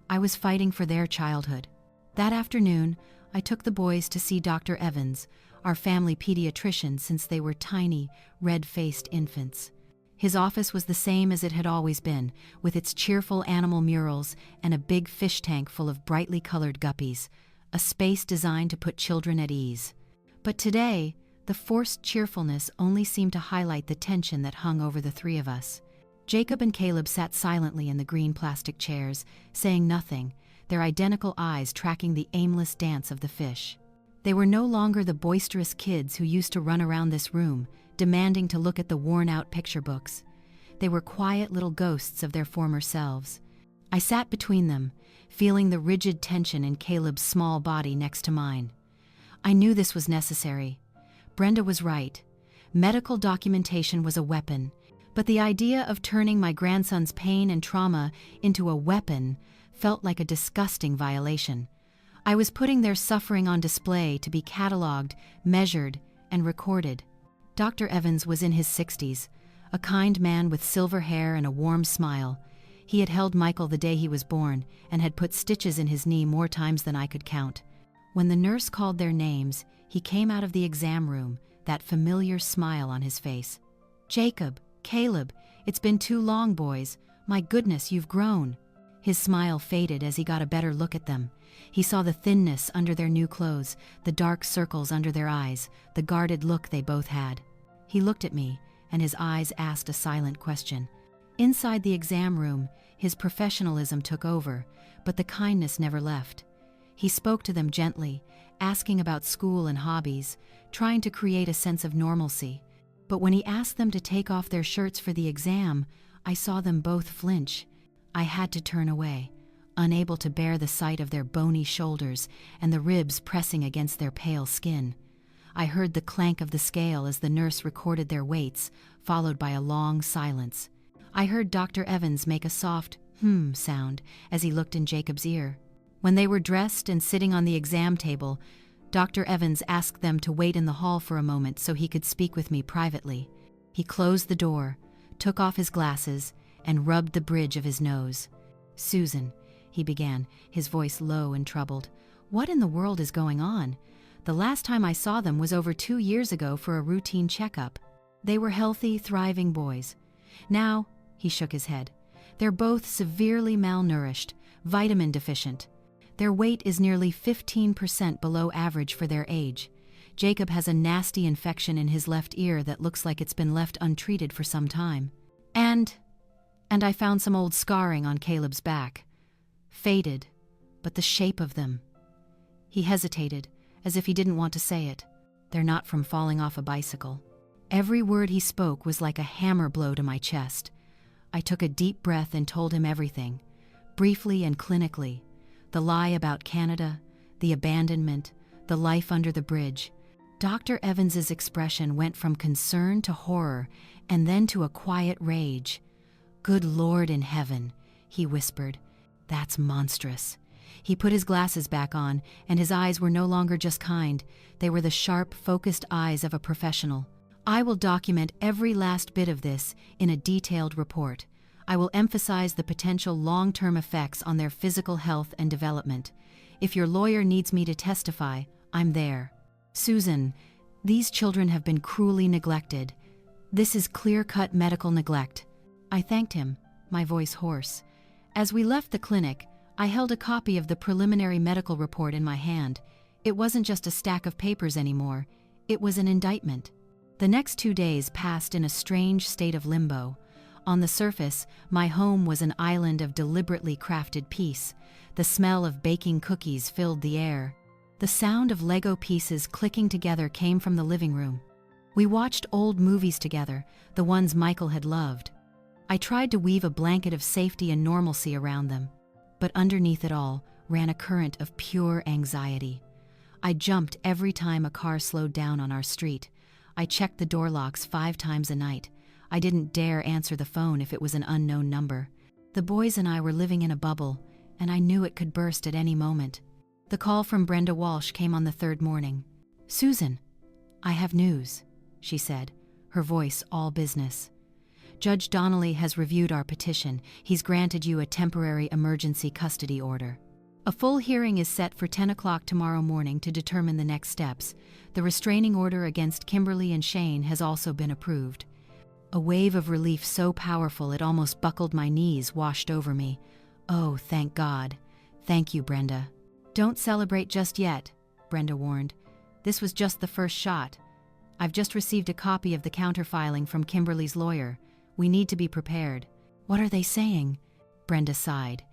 I was fighting for their childhood. That afternoon, I took the boys to see Dr. Evans, our family pediatrician since they were tiny, red-faced infants. His office was the same as it had always been, with its cheerful animal murals and a big fish tank full of brightly colored guppies, a space designed to put children at ease. But today, the forced cheerfulness only seemed to highlight the tension that hung over the three of us. Jacob and Caleb sat silently in the green plastic chairs, saying nothing, their identical eyes tracking the aimless dance of the fish. They were no longer the boisterous kids who used to run around this room, demanding to look at the worn-out picture books. They were quiet little ghosts of their former selves. I sat between them, feeling the rigid tension in Caleb's small body next to mine. I knew this was necessary. Brenda was right. Medical documentation was a weapon, but the idea of turning my grandson's pain and trauma into a weapon felt like a disgusting violation. I was putting their suffering on display to be cataloged, measured, and recorded. Dr. Evans was in his 60s, a kind man with silver hair and a warm smile. He had held Michael the day he was born and had put stitches in his knee more times than I could count. When the nurse called their names, he came out of the exam room, that familiar smile on his face. "Jacob, Caleb, it's been too long, boys. My goodness, you've grown." His smile faded as he got a better look at them. He saw the thinness under their new clothes, the dark circles under their eyes, the guarded look they both had. He looked at me, and his eyes asked a silent question. Inside the exam room, his professionalism took over, but the kindness never left. He spoke to them gently, asking about school and hobbies, trying to create a sense of normalcy. But when he asked them to take off their shirts for the exam, I saw them both flinch. I had to turn away, unable to bear the sight of their bony shoulders and the ribs pressing against their pale skin. I heard the clank of the scale as the nurse recorded their weights, followed by a long silence. I heard Dr. Evans make a soft sound as he looked in Jacob's ear. When they were dressed and sitting on the exam table, Dr. Evans asked them to wait in the hall for a moment so he could speak with me privately. He closed the door, took off his glasses, and rubbed the bridge of his nose. "Susan," he began, his voice low and troubled, "what in the world is going on? The last time I saw them was over 2 years ago for a routine checkup. They were healthy, thriving boys. Now," he shook his head, "they're both severely malnourished, vitamin deficient. Their weight is nearly 15% below average for their age. Jacob has a nasty infection in his left ear that looks like it's been left untreated for some time. And I found some old scarring on Caleb's back. Faded, but the shape of them." He hesitated, as if he didn't want to say it. "They're not from falling off a bicycle." Every word he spoke was like a hammer blow to my chest. I took a deep breath and told him everything, briefly and clinically. The lie about Canada, the abandonment, the life under the bridge. Dr. Evans's expression went from concern to horror, and then to a quiet rage. "Good Lord in heaven," he whispered. "That's monstrous." He put his glasses back on, and his eyes were no longer just kind. They were the sharp, focused eyes of a professional. "I will document every last bit of this in a detailed report. I will emphasize the potential long-term effects on their physical health and development. If your lawyer needs me to testify, I'm there. Susan, these children have been cruelly neglected. This is clear-cut medical neglect." I thanked him, my voice hoarse. As we left the clinic, I held a copy of the preliminary medical report in my hand. It wasn't just a stack of papers anymore. It was an indictment. The next 2 days passed in a strange state of limbo. On the surface, my home was an island of deliberately crafted peace. The smell of baking cookies filled the air. The sound of Lego pieces clicking together came from the living room. We watched old movies together, the ones Michael had loved. I tried to weave a blanket of safety and normalcy around them, but underneath it all ran a current of pure anxiety. I jumped every time a car slowed down on our street. I checked the door locks 5 times a night. I didn't dare answer the phone if it was an unknown number. The boys and I were living in a bubble, and I knew it could burst at any moment. The call from Brenda Walsh came on the 3rd morning. "Susan, I have news," she said, her voice all business. "Judge Donnelly has reviewed our petition. He's granted you a temporary emergency custody order. A full hearing is set for 10 o'clock tomorrow morning to determine the next steps. The restraining order against Kimberly and Shane has also been approved." A wave of relief so powerful it almost buckled my knees washed over me. "Oh, thank God. Thank you, Brenda." "Don't celebrate just yet," Brenda warned. "This was just the first shot. I've just received a copy of the counterfiling from Kimberly's lawyer. We need to be prepared." "What are they saying?" Brenda sighed.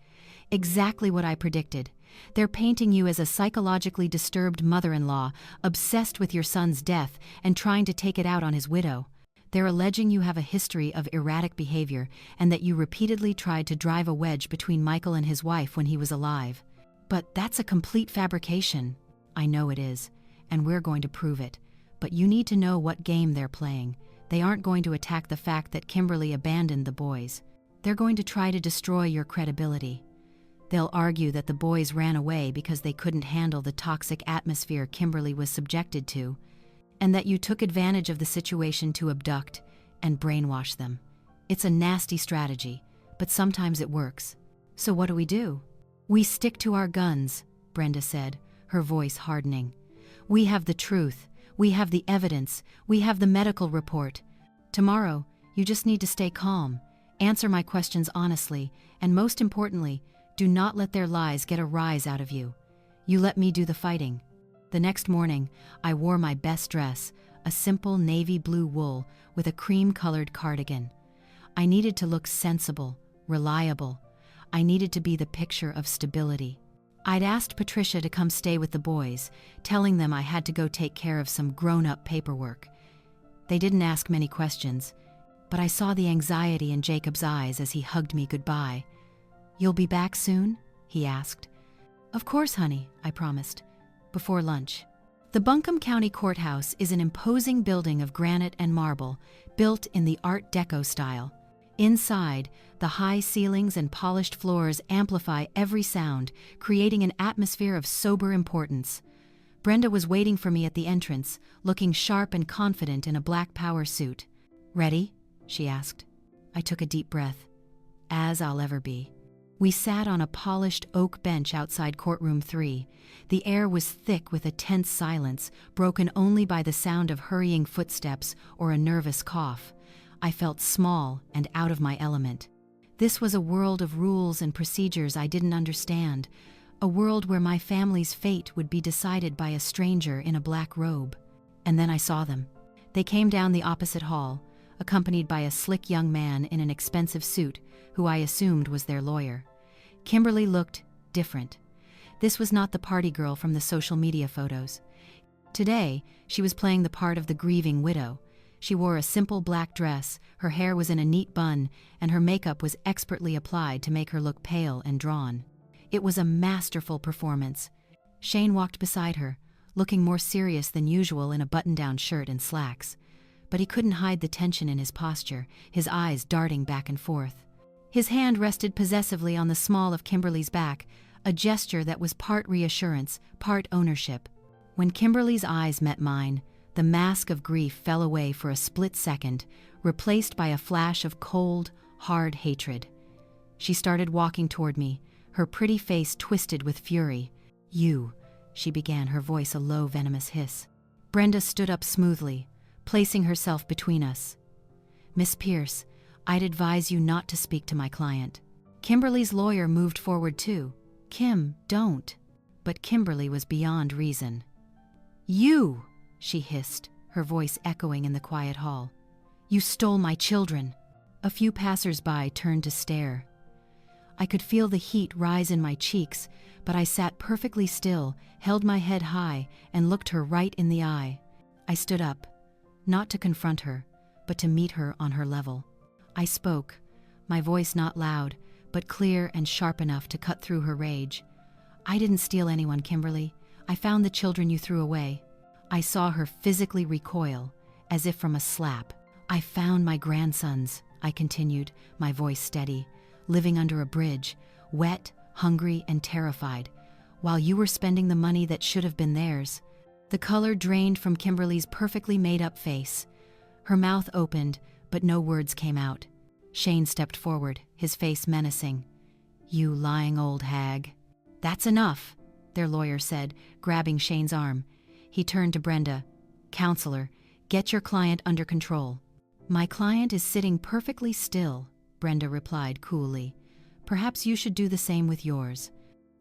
"Exactly what I predicted. They're painting you as a psychologically disturbed mother-in-law, obsessed with your son's death and trying to take it out on his widow. They're alleging you have a history of erratic behavior and that you repeatedly tried to drive a wedge between Michael and his wife when he was alive. But that's a complete fabrication." "I know it is, and we're going to prove it. But you need to know what game they're playing. They aren't going to attack the fact that Kimberly abandoned the boys. They're going to try to destroy your credibility. They'll argue that the boys ran away because they couldn't handle the toxic atmosphere Kimberly was subjected to, and that you took advantage of the situation to abduct and brainwash them. It's a nasty strategy, but sometimes it works. So what do? "We stick to our guns," Brenda said, her voice hardening. "We have the truth. We have the evidence. We have the medical report. Tomorrow, you just need to stay calm, answer my questions honestly, and most importantly, do not let their lies get a rise out of you. You let me do the fighting." The next morning, I wore my best dress, a simple navy blue wool with a cream-colored cardigan. I needed to look sensible, reliable. I needed to be the picture of stability. I'd asked Patricia to come stay with the boys, telling them I had to go take care of some grown-up paperwork. They didn't ask many questions, but I saw the anxiety in Jacob's eyes as he hugged me goodbye. "You'll be back soon?" he asked. "Of course, honey," I promised. "Before lunch." The Buncombe County Courthouse is an imposing building of granite and marble, built in the Art Deco style. Inside, the high ceilings and polished floors amplify every sound, creating an atmosphere of sober importance. Brenda was waiting for me at the entrance, looking sharp and confident in a black power suit. "Ready?" she asked. I took a deep breath. As I'll ever be. We sat on a polished oak bench outside courtroom 3. The air was thick with a tense silence, broken only by the sound of hurrying footsteps or a nervous cough. I felt small and out of my element. This was a world of rules and procedures I didn't understand, a world where my family's fate would be decided by a stranger in a black robe. And then I saw them. They came down the opposite hall, accompanied by a slick young man in an expensive suit, who I assumed was their lawyer. Kimberly looked different. This was not the party girl from the social media photos. Today, she was playing the part of the grieving widow. She wore a simple black dress, her hair was in a neat bun, and her makeup was expertly applied to make her look pale and drawn. It was a masterful performance. Shane walked beside her, looking more serious than usual in a button-down shirt and slacks. But he couldn't hide the tension in his posture, his eyes darting back and forth. His hand rested possessively on the small of Kimberly's back, a gesture that was part reassurance, part ownership. When Kimberly's eyes met mine, the mask of grief fell away for a split second, replaced by a flash of cold, hard hatred. She started walking toward me, her pretty face twisted with fury. "You," she began, her voice a low, venomous hiss. Brenda stood up smoothly, placing herself between us. "Miss Pierce, I'd advise you not to speak to my client." Kimberly's lawyer moved forward too. "Kim, don't." But Kimberly was beyond reason. "You!" she hissed, her voice echoing in the quiet hall. "You stole my children." A few passers-by turned to stare. I could feel the heat rise in my cheeks, but I sat perfectly still, held my head high, and looked her right in the eye. I stood up, not to confront her, but to meet her on her level. I spoke, my voice not loud, but clear and sharp enough to cut through her rage. "I didn't steal anyone, Kimberly. I found the children you threw away. I saw her physically recoil, as if from a slap. I found my grandsons, I continued, my voice steady, living under a bridge, wet, hungry, and terrified, while you were spending the money that should have been theirs. The color drained from Kimberly's perfectly made-up face. Her mouth opened, but no words came out. Shane stepped forward, his face menacing. You lying old hag. That's enough, their lawyer said, grabbing Shane's arm. He turned to Brenda. Counselor, get your client under control. My client is sitting perfectly still, Brenda replied coolly. Perhaps you should do the same with yours.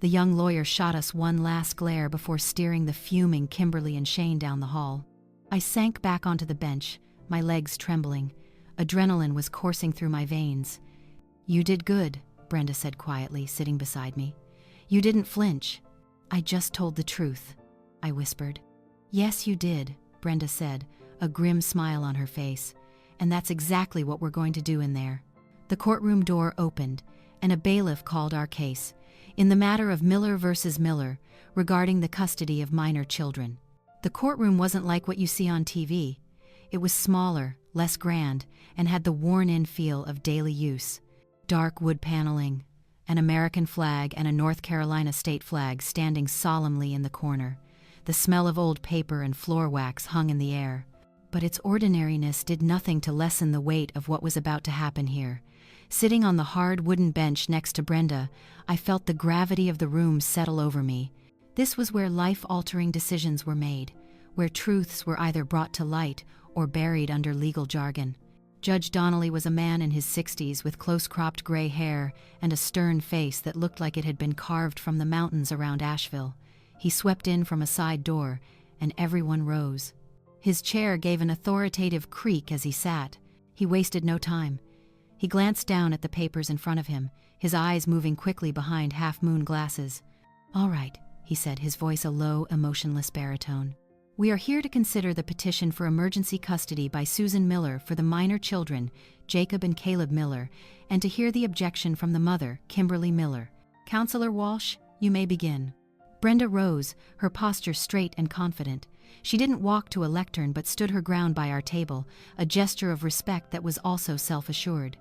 The young lawyer shot us one last glare before steering the fuming Kimberly and Shane down the hall. I sank back onto the bench, my legs trembling. Adrenaline was coursing through my veins. You did good, Brenda said quietly, sitting beside me. You didn't flinch. I just told the truth, I whispered. Yes, you did, Brenda said, a grim smile on her face. And that's exactly what we're going to do in there. The courtroom door opened, and a bailiff called our case, in the matter of Miller versus Miller, regarding the custody of minor children. The courtroom wasn't like what you see on TV. It was smaller, less grand, and had the worn-in feel of daily use. Dark wood paneling, an American flag and a North Carolina state flag standing solemnly in the corner. The smell of old paper and floor wax hung in the air. But its ordinariness did nothing to lessen the weight of what was about to happen here. Sitting on the hard wooden bench next to Brenda, I felt the gravity of the room settle over me. This was where life-altering decisions were made, where truths were either brought to light or buried under legal jargon. Judge Donnelly was a man in his 60s with close-cropped gray hair and a stern face that looked like it had been carved from the mountains around Asheville. He swept in from a side door, and everyone rose. His chair gave an authoritative creak as he sat. He wasted no time. He glanced down at the papers in front of him, his eyes moving quickly behind half-moon glasses. All right, he said, his voice a low, emotionless baritone. We are here to consider the petition for emergency custody by Susan Miller for the minor children, Jacob and Caleb Miller, and to hear the objection from the mother, Kimberly Miller. Counselor Walsh, you may begin. Brenda rose, her posture straight and confident. She didn't walk to a lectern but stood her ground by our table, a gesture of respect that was also self-assured.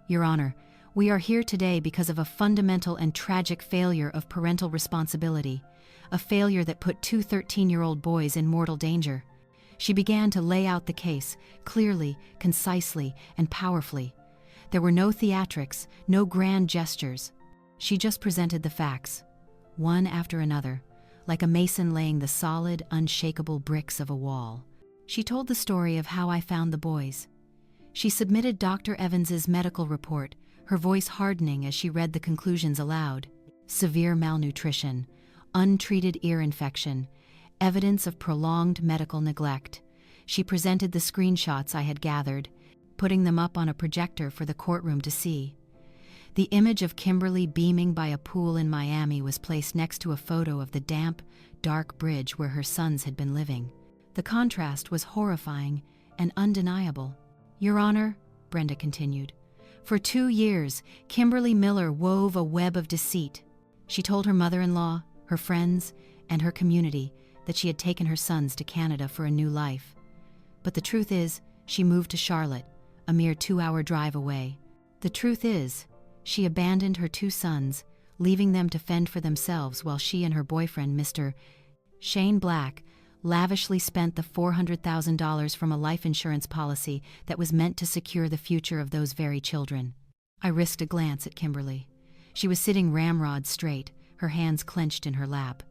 Your Honor, we are here today because of a fundamental and tragic failure of parental responsibility, a failure that put two 13-year-old boys in mortal danger. She began to lay out the case, clearly, concisely, and powerfully. There were no theatrics, no grand gestures. She just presented the facts, one after another, like a mason laying the solid, unshakable bricks of a wall. She told the story of how I found the boys. She submitted Dr. Evans's medical report, her voice hardening as she read the conclusions aloud. Severe malnutrition, untreated ear infection, evidence of prolonged medical neglect. She presented the screenshots I had gathered, putting them up on a projector for the courtroom to see. The image of Kimberly beaming by a pool in Miami was placed next to a photo of the damp, dark bridge where her sons had been living. The contrast was horrifying and undeniable. Your Honor, Brenda continued, for 2 years, Kimberly Miller wove a web of deceit. She told her mother-in-law, her friends, and her community that she had taken her sons to Canada for a new life. But the truth is, she moved to Charlotte, a mere 2-hour drive away. The truth is, she abandoned her 2 sons, leaving them to fend for themselves while she and her boyfriend, Mr. Shane Black, lavishly spent the $400,000 from a life insurance policy that was meant to secure the future of those very children. I risked a glance at Kimberly. She was sitting ramrod straight, her hands clenched in her lap.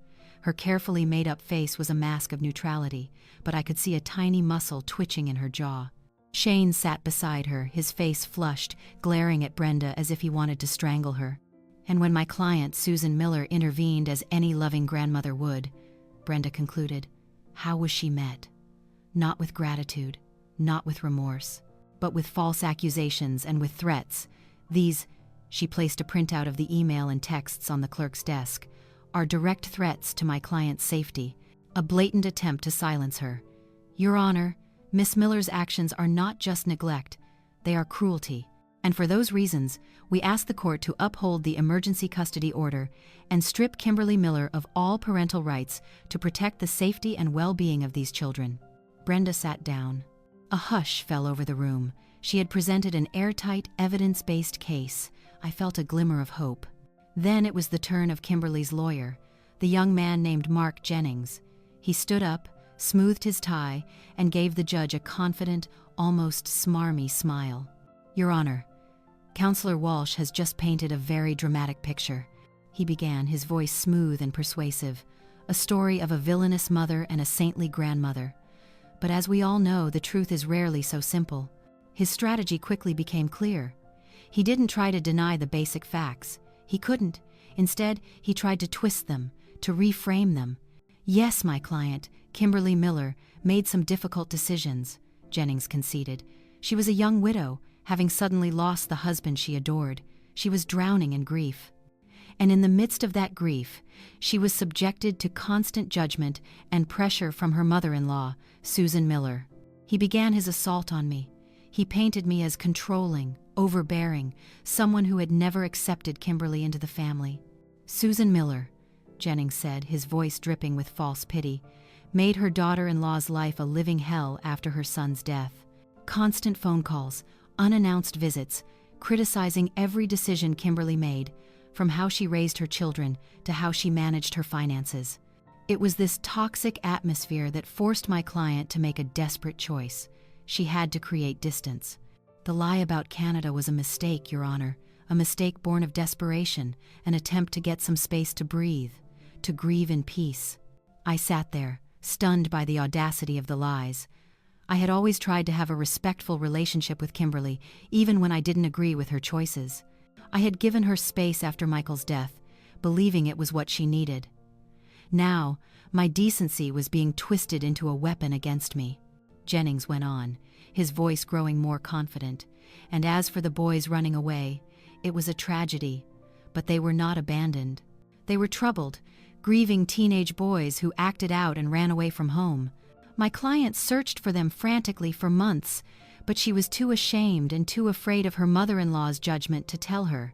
Her carefully made-up face was a mask of neutrality, but I could see a tiny muscle twitching in her jaw. Shane sat beside her, his face flushed, glaring at Brenda as if he wanted to strangle her. And when my client, Susan Miller, intervened as any loving grandmother would, Brenda concluded, how was she met? Not with gratitude, not with remorse, but with false accusations and with threats. These, she placed a printout of the email and texts on the clerk's desk, are direct threats to my client's safety, a blatant attempt to silence her. Your Honor, Miss Miller's actions are not just neglect, they are cruelty. And for those reasons, we ask the court to uphold the emergency custody order and strip Kimberly Miller of all parental rights to protect the safety and well-being of these children. Brenda sat down. A hush fell over the room. She had presented an airtight, evidence-based case. I felt a glimmer of hope. Then it was the turn of Kimberly's lawyer, the young man named Mark Jennings. He stood up, smoothed his tie, and gave the judge a confident, almost smarmy smile. "Your Honor, Counselor Walsh has just painted a very dramatic picture," he began, his voice smooth and persuasive, "a story of a villainous mother and a saintly grandmother. But as we all know, the truth is rarely so simple." His strategy quickly became clear. He didn't try to deny the basic facts. He couldn't. Instead, he tried to twist them, to reframe them. "Yes, my client, Kimberly Miller, made some difficult decisions," Jennings conceded. "She was a young widow, having suddenly lost the husband she adored. She was drowning in grief. And in the midst of that grief, she was subjected to constant judgment and pressure from her mother-in-law, Susan Miller. He began his assault on me. He painted me as controlling, overbearing, someone who had never accepted Kimberly into the family. Susan Miller," Jennings said, his voice dripping with false pity, "made her daughter-in-law's life a living hell after her son's death. Constant phone calls, unannounced visits, criticizing every decision Kimberly made, from how she raised her children to how she managed her finances. It was this toxic atmosphere that forced my client to make a desperate choice. She had to create distance. The lie about Canada was a mistake, Your Honor, a mistake born of desperation, an attempt to get some space to breathe, to grieve in peace." I sat there, stunned by the audacity of the lies. I had always tried to have a respectful relationship with Kimberly, even when I didn't agree with her choices. I had given her space after Michael's death, believing it was what she needed. Now, my decency was being twisted into a weapon against me. Jennings went on, his voice growing more confident. "And as for the boys running away, it was a tragedy, but they were not abandoned. They were troubled, grieving teenage boys who acted out and ran away from home. My client searched for them frantically for months, but she was too ashamed and too afraid of her mother-in-law's judgment to tell her.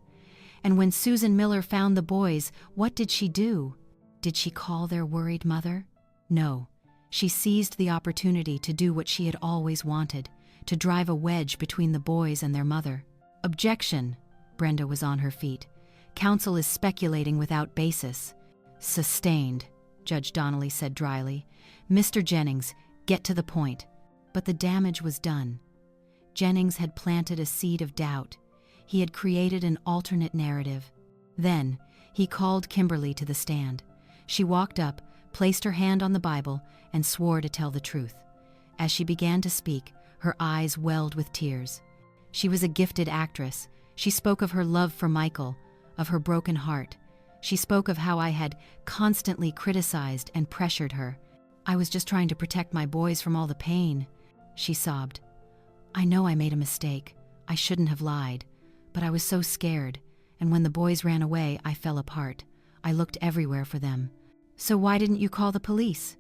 And when Susan Miller found the boys, what did she do? Did she call their worried mother? No. She seized the opportunity to do what she had always wanted, to drive a wedge between the boys and their mother." "Objection." Brenda was on her feet. "Counsel is speculating without basis." "Sustained," Judge Donnelly said dryly. "Mr. Jennings, get to the point." But the damage was done. Jennings had planted a seed of doubt. He had created an alternate narrative. Then, he called Kimberly to the stand. She walked up, placed her hand on the Bible, and swore to tell the truth. As she began to speak, her eyes welled with tears. She was a gifted actress. She spoke of her love for Michael, of her broken heart. She spoke of how I had constantly criticized and pressured her. "I was just trying to protect my boys from all the pain," she sobbed. "I know I made a mistake. I shouldn't have lied. But I was so scared, and when the boys ran away, I fell apart. I looked everywhere for them." "So why didn't you call the police?"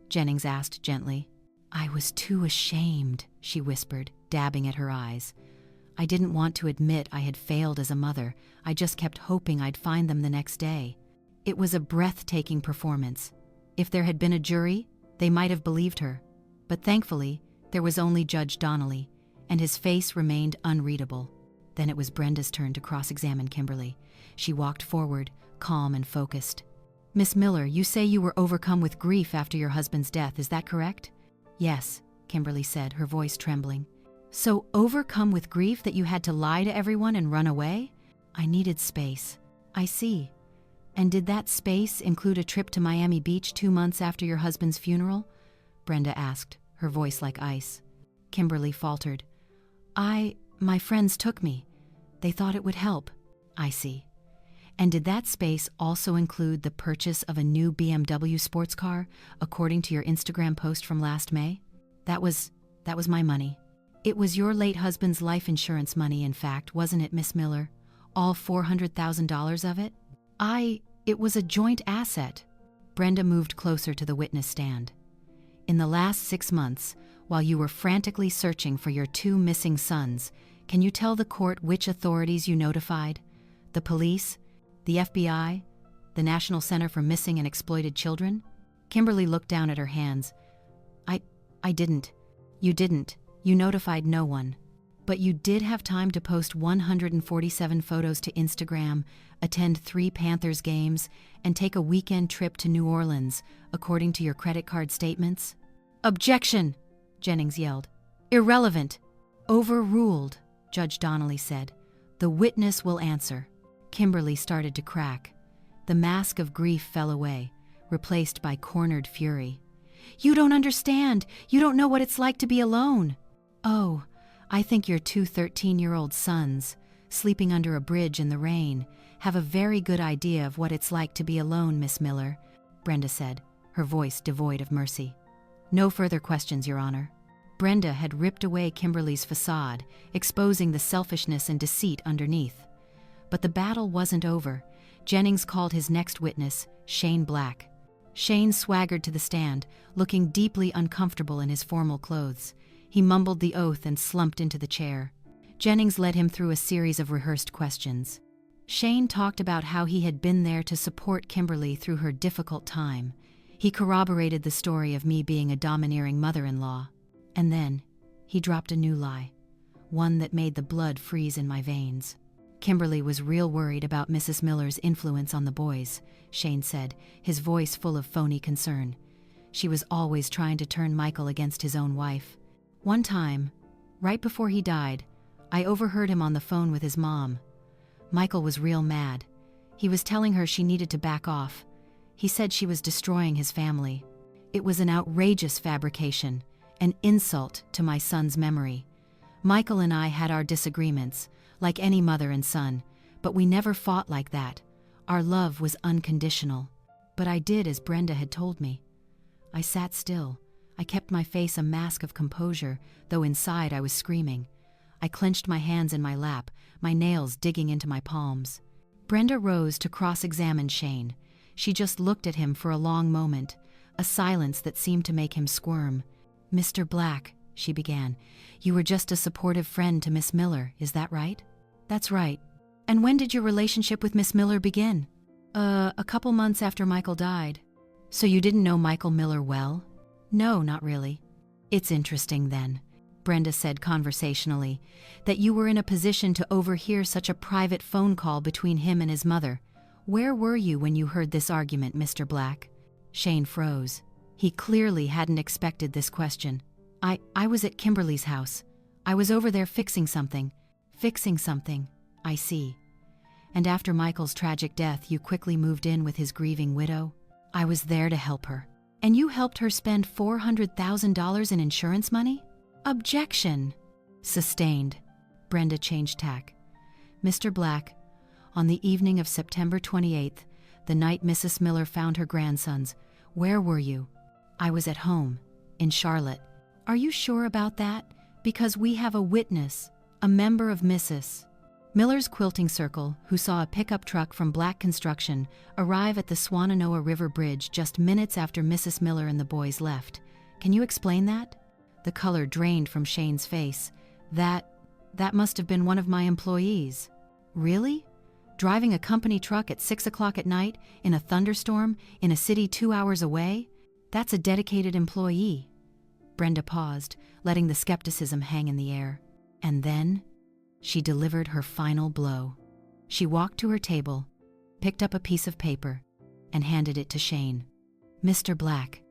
Jennings asked gently. "I was too ashamed," she whispered, dabbing at her eyes. "I didn't want to admit I had failed as a mother. I just kept hoping I'd find them the next day." It was a breathtaking performance. If there had been a jury, they might have believed her. But thankfully, there was only Judge Donnelly, and his face remained unreadable. Then it was Brenda's turn to cross-examine Kimberly. She walked forward, calm and focused. "Miss Miller, you say you were overcome with grief after your husband's death, is that correct?" "Yes," Kimberly said, her voice trembling. "So overcome with grief that you had to lie to everyone and run away?" "I needed space." "I see. And did that space include a trip to Miami Beach 2 months after your husband's funeral?" Brenda asked, her voice like ice. Kimberly faltered. My friends took me. They thought it would help." "I see. And did that space also include the purchase of a new BMW sports car, according to your Instagram post from last May?" That was my money." "It was your late husband's life insurance money, in fact, wasn't it, Miss Miller? All $400,000 of it?" It was a joint asset." Brenda moved closer to the witness stand. "In the last 6 months, while you were frantically searching for your 2 missing sons, Can you tell the court which authorities you notified? The police? The FBI? The National Center for Missing and Exploited Children? Kimberly looked down at her hands. I didn't. You didn't. You notified no one. But you did have time to post 147 photos to Instagram, attend 3 Panthers games, and take a weekend trip to New Orleans, according to your credit card statements? Objection! Jennings yelled. Irrelevant. Overruled, Judge Donnelly said. The witness will answer. Kimberly started to crack. The mask of grief fell away, replaced by cornered fury. You don't understand. You don't know what it's like to be alone. Oh, I think your 2 13-year-old sons, sleeping under a bridge in the rain, have a very good idea of what it's like to be alone, Miss Miller, Brenda said, her voice devoid of mercy. No further questions, Your Honor. Brenda had ripped away Kimberly's facade, exposing the selfishness and deceit underneath. But the battle wasn't over. Jennings called his next witness, Shane Black. Shane swaggered to the stand, looking deeply uncomfortable in his formal clothes. He mumbled the oath and slumped into the chair. Jennings led him through a series of rehearsed questions. Shane talked about how he had been there to support Kimberly through her difficult time. He corroborated the story of me being a domineering mother-in-law. And then, he dropped a new lie, one that made the blood freeze in my veins. Kimberly was real worried about Mrs. Miller's influence on the boys, Shane said, his voice full of phony concern. She was always trying to turn Michael against his own wife. One time, right before he died, I overheard him on the phone with his mom. Michael was real mad. He was telling her she needed to back off. He said she was destroying his family. It was an outrageous fabrication, an insult to my son's memory. Michael and I had our disagreements, like any mother and son, but we never fought like that. Our love was unconditional. But I did as Brenda had told me. I sat still. I kept my face a mask of composure, though inside I was screaming. I clenched my hands in my lap, my nails digging into my palms. Brenda rose to cross-examine Shane. She just looked at him for a long moment, a silence that seemed to make him squirm. Mr. Black, she began, you were just a supportive friend to Miss Miller, is that right? That's right. And when did your relationship with Miss Miller begin? A couple months after Michael died. So you didn't know Michael Miller well? No, not really. It's interesting then, Brenda said conversationally, that you were in a position to overhear such a private phone call between him and his mother. Where were you when you heard this argument, Mr. Black? Shane froze. He clearly hadn't expected this question. I was at Kimberly's house. I was over there fixing something. Fixing something, I see. And after Michael's tragic death, you quickly moved in with his grieving widow? I was there to help her. And you helped her spend $400,000 in insurance money? Objection! Sustained. Brenda changed tack. Mr. Black, on the evening of September 28th, the night Mrs. Miller found her grandsons, where were you? I was at home, in Charlotte. Are you sure about that? Because we have a witness, a member of Mrs. Miller's Quilting Circle, who saw a pickup truck from Black Construction arrive at the Swannanoa River Bridge just minutes after Mrs. Miller and the boys left. Can you explain that? The color drained from Shane's face. That must have been one of my employees. Really? Driving a company truck at 6 o'clock at night, in a thunderstorm, in a city 2 hours away? That's a dedicated employee. Brenda paused, letting the skepticism hang in the air. And then she delivered her final blow. She walked to her table, picked up a piece of paper, and handed it to Shane. Mr. Black,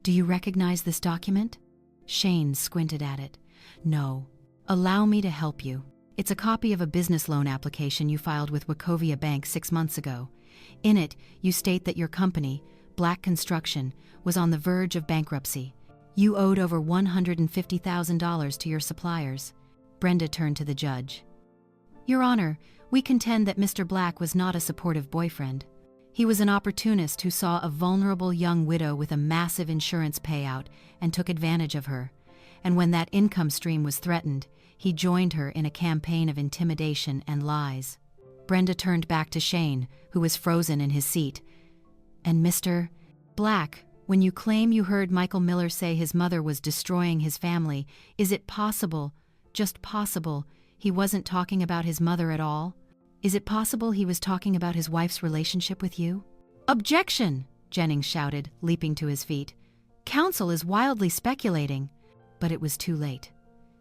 do you recognize this document? Shane squinted at it. No. Allow me to help you. It's a copy of a business loan application you filed with Wachovia Bank 6 months ago. In it, you state that your company, Black Construction, was on the verge of bankruptcy. You owed over $150,000 to your suppliers. Brenda turned to the judge. Your Honor, we contend that Mr. Black was not a supportive boyfriend. He was an opportunist who saw a vulnerable young widow with a massive insurance payout and took advantage of her. And when that income stream was threatened, he joined her in a campaign of intimidation and lies. Brenda turned back to Shane, who was frozen in his seat. And Mr. Black, when you claim you heard Michael Miller say his mother was destroying his family, is it possible, just possible, He wasn't talking about his mother at all? Is it possible he was talking about his wife's relationship with you? Objection! Jennings shouted, leaping to his feet. Counsel is wildly speculating. But it was too late.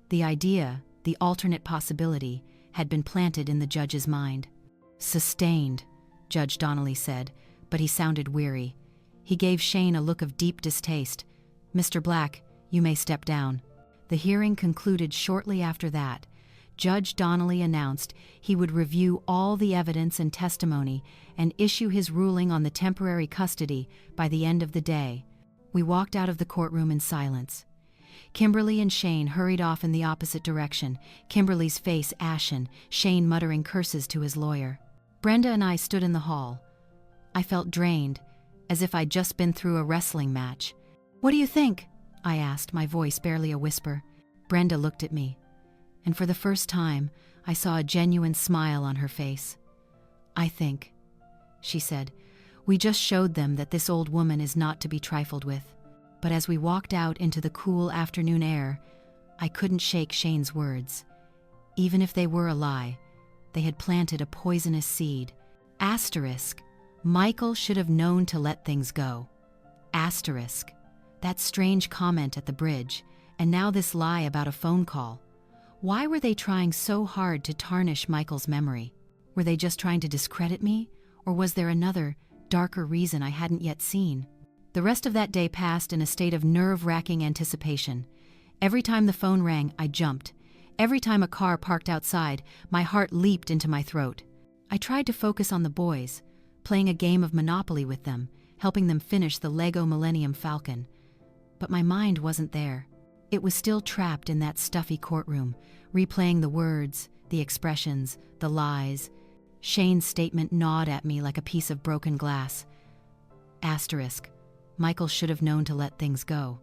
The idea, the alternate possibility, had been planted in the judge's mind. Sustained, Judge Donnelly said, but he sounded weary. He gave Shane a look of deep distaste. Mr. Black, you may step down. The hearing concluded shortly after that. Judge Donnelly announced he would review all the evidence and testimony and issue his ruling on the temporary custody by the end of the day. We walked out of the courtroom in silence. Kimberly and Shane hurried off in the opposite direction, Kimberly's face ashen, Shane muttering curses to his lawyer. Brenda and I stood in the hall. I felt drained, as if I'd just been through a wrestling match. What do you think? I asked, my voice barely a whisper. Brenda looked at me, and for the first time, I saw a genuine smile on her face. I think, she said, we just showed them that this old woman is not to be trifled with. But as we walked out into the cool afternoon air, I couldn't shake Shane's words. Even if they were a lie, they had planted a poisonous seed. Asterisk, Michael should have known to let things go. Asterisk, that strange comment at the bridge, and now this lie about a phone call. Why were they trying so hard to tarnish Michael's memory? Were they just trying to discredit me, or was there another, darker reason I hadn't yet seen? The rest of that day passed in a state of nerve-wracking anticipation. Every time the phone rang, I jumped. Every time a car parked outside, my heart leaped into my throat. I tried to focus on the boys, playing a game of Monopoly with them, helping them finish the Lego Millennium Falcon. But my mind wasn't there. It was still trapped in that stuffy courtroom, replaying the words, the expressions, the lies. Shane's statement gnawed at me like a piece of broken glass. Asterisk. Michael should have known to let things go.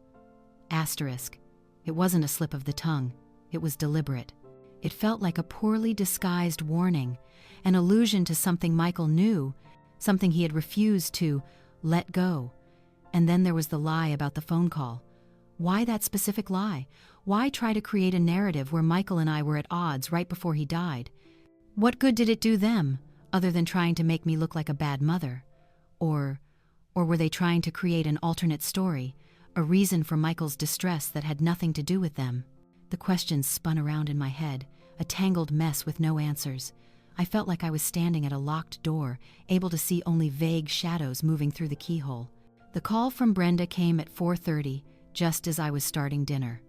Asterisk. It wasn't a slip of the tongue. It was deliberate. It felt like a poorly disguised warning, an allusion to something Michael knew, something he had refused to let go. And then there was the lie about the phone call. Why that specific lie? Why try to create a narrative where Michael and I were at odds right before he died? What good did it do them, other than trying to make me look like a bad mother? Or were they trying to create an alternate story, a reason for Michael's distress that had nothing to do with them? The questions spun around in my head, a tangled mess with no answers. I felt like I was standing at a locked door, able to see only vague shadows moving through the keyhole. The call from Brenda came at 4:30, just as I was starting dinner.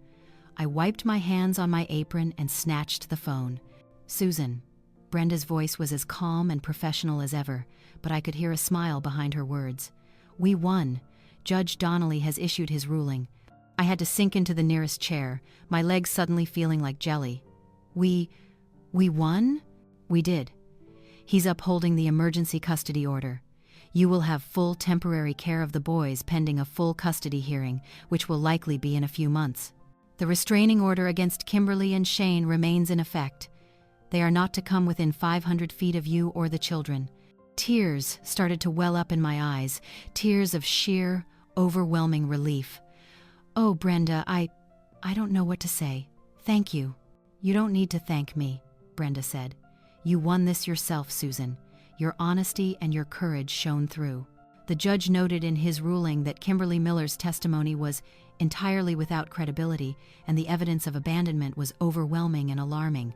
I wiped my hands on my apron and snatched the phone. Susan. Brenda's voice was as calm and professional as ever, but I could hear a smile behind her words. We won. Judge Donnelly has issued his ruling. I had to sink into the nearest chair, my legs suddenly feeling like jelly. We won? We did. He's upholding the emergency custody order. You will have full temporary care of the boys pending a full custody hearing, which will likely be in a few months. The restraining order against Kimberly and Shane remains in effect. They are not to come within 500 feet of you or the children. Tears started to well up in my eyes, tears of sheer, overwhelming relief. Oh, Brenda, I don't know what to say. Thank you. You don't need to thank me, Brenda said. You won this yourself, Susan. Your honesty and your courage shone through. The judge noted in his ruling that Kimberly Miller's testimony was entirely without credibility, and the evidence of abandonment was overwhelming and alarming.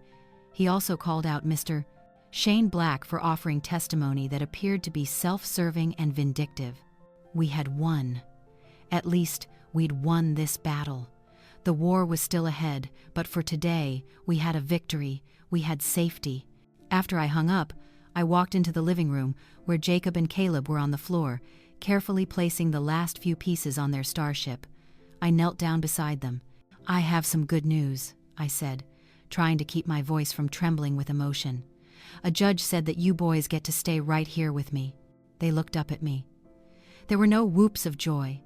He also called out Mr. Shane Black for offering testimony that appeared to be self-serving and vindictive. We had won. At least, we'd won this battle. The war was still ahead, but for today, we had a victory. We had safety. After I hung up, I walked into the living room where Jacob and Caleb were on the floor, carefully placing the last few pieces on their starship. I knelt down beside them. I have some good news, I said, trying to keep my voice from trembling with emotion. A judge said that you boys get to stay right here with me. They looked up at me. There were no whoops of joy,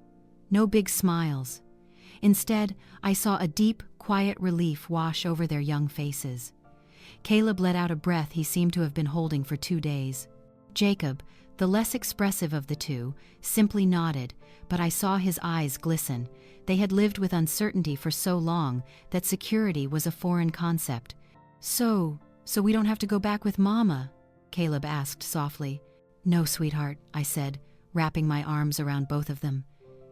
no big smiles. Instead, I saw a deep, quiet relief wash over their young faces. Caleb let out a breath he seemed to have been holding for 2 days. Jacob, the less expressive of the two, simply nodded, but I saw his eyes glisten. They had lived with uncertainty for so long that security was a foreign concept. So we don't have to go back with Mama?" Caleb asked softly. "No, sweetheart," I said, wrapping my arms around both of them.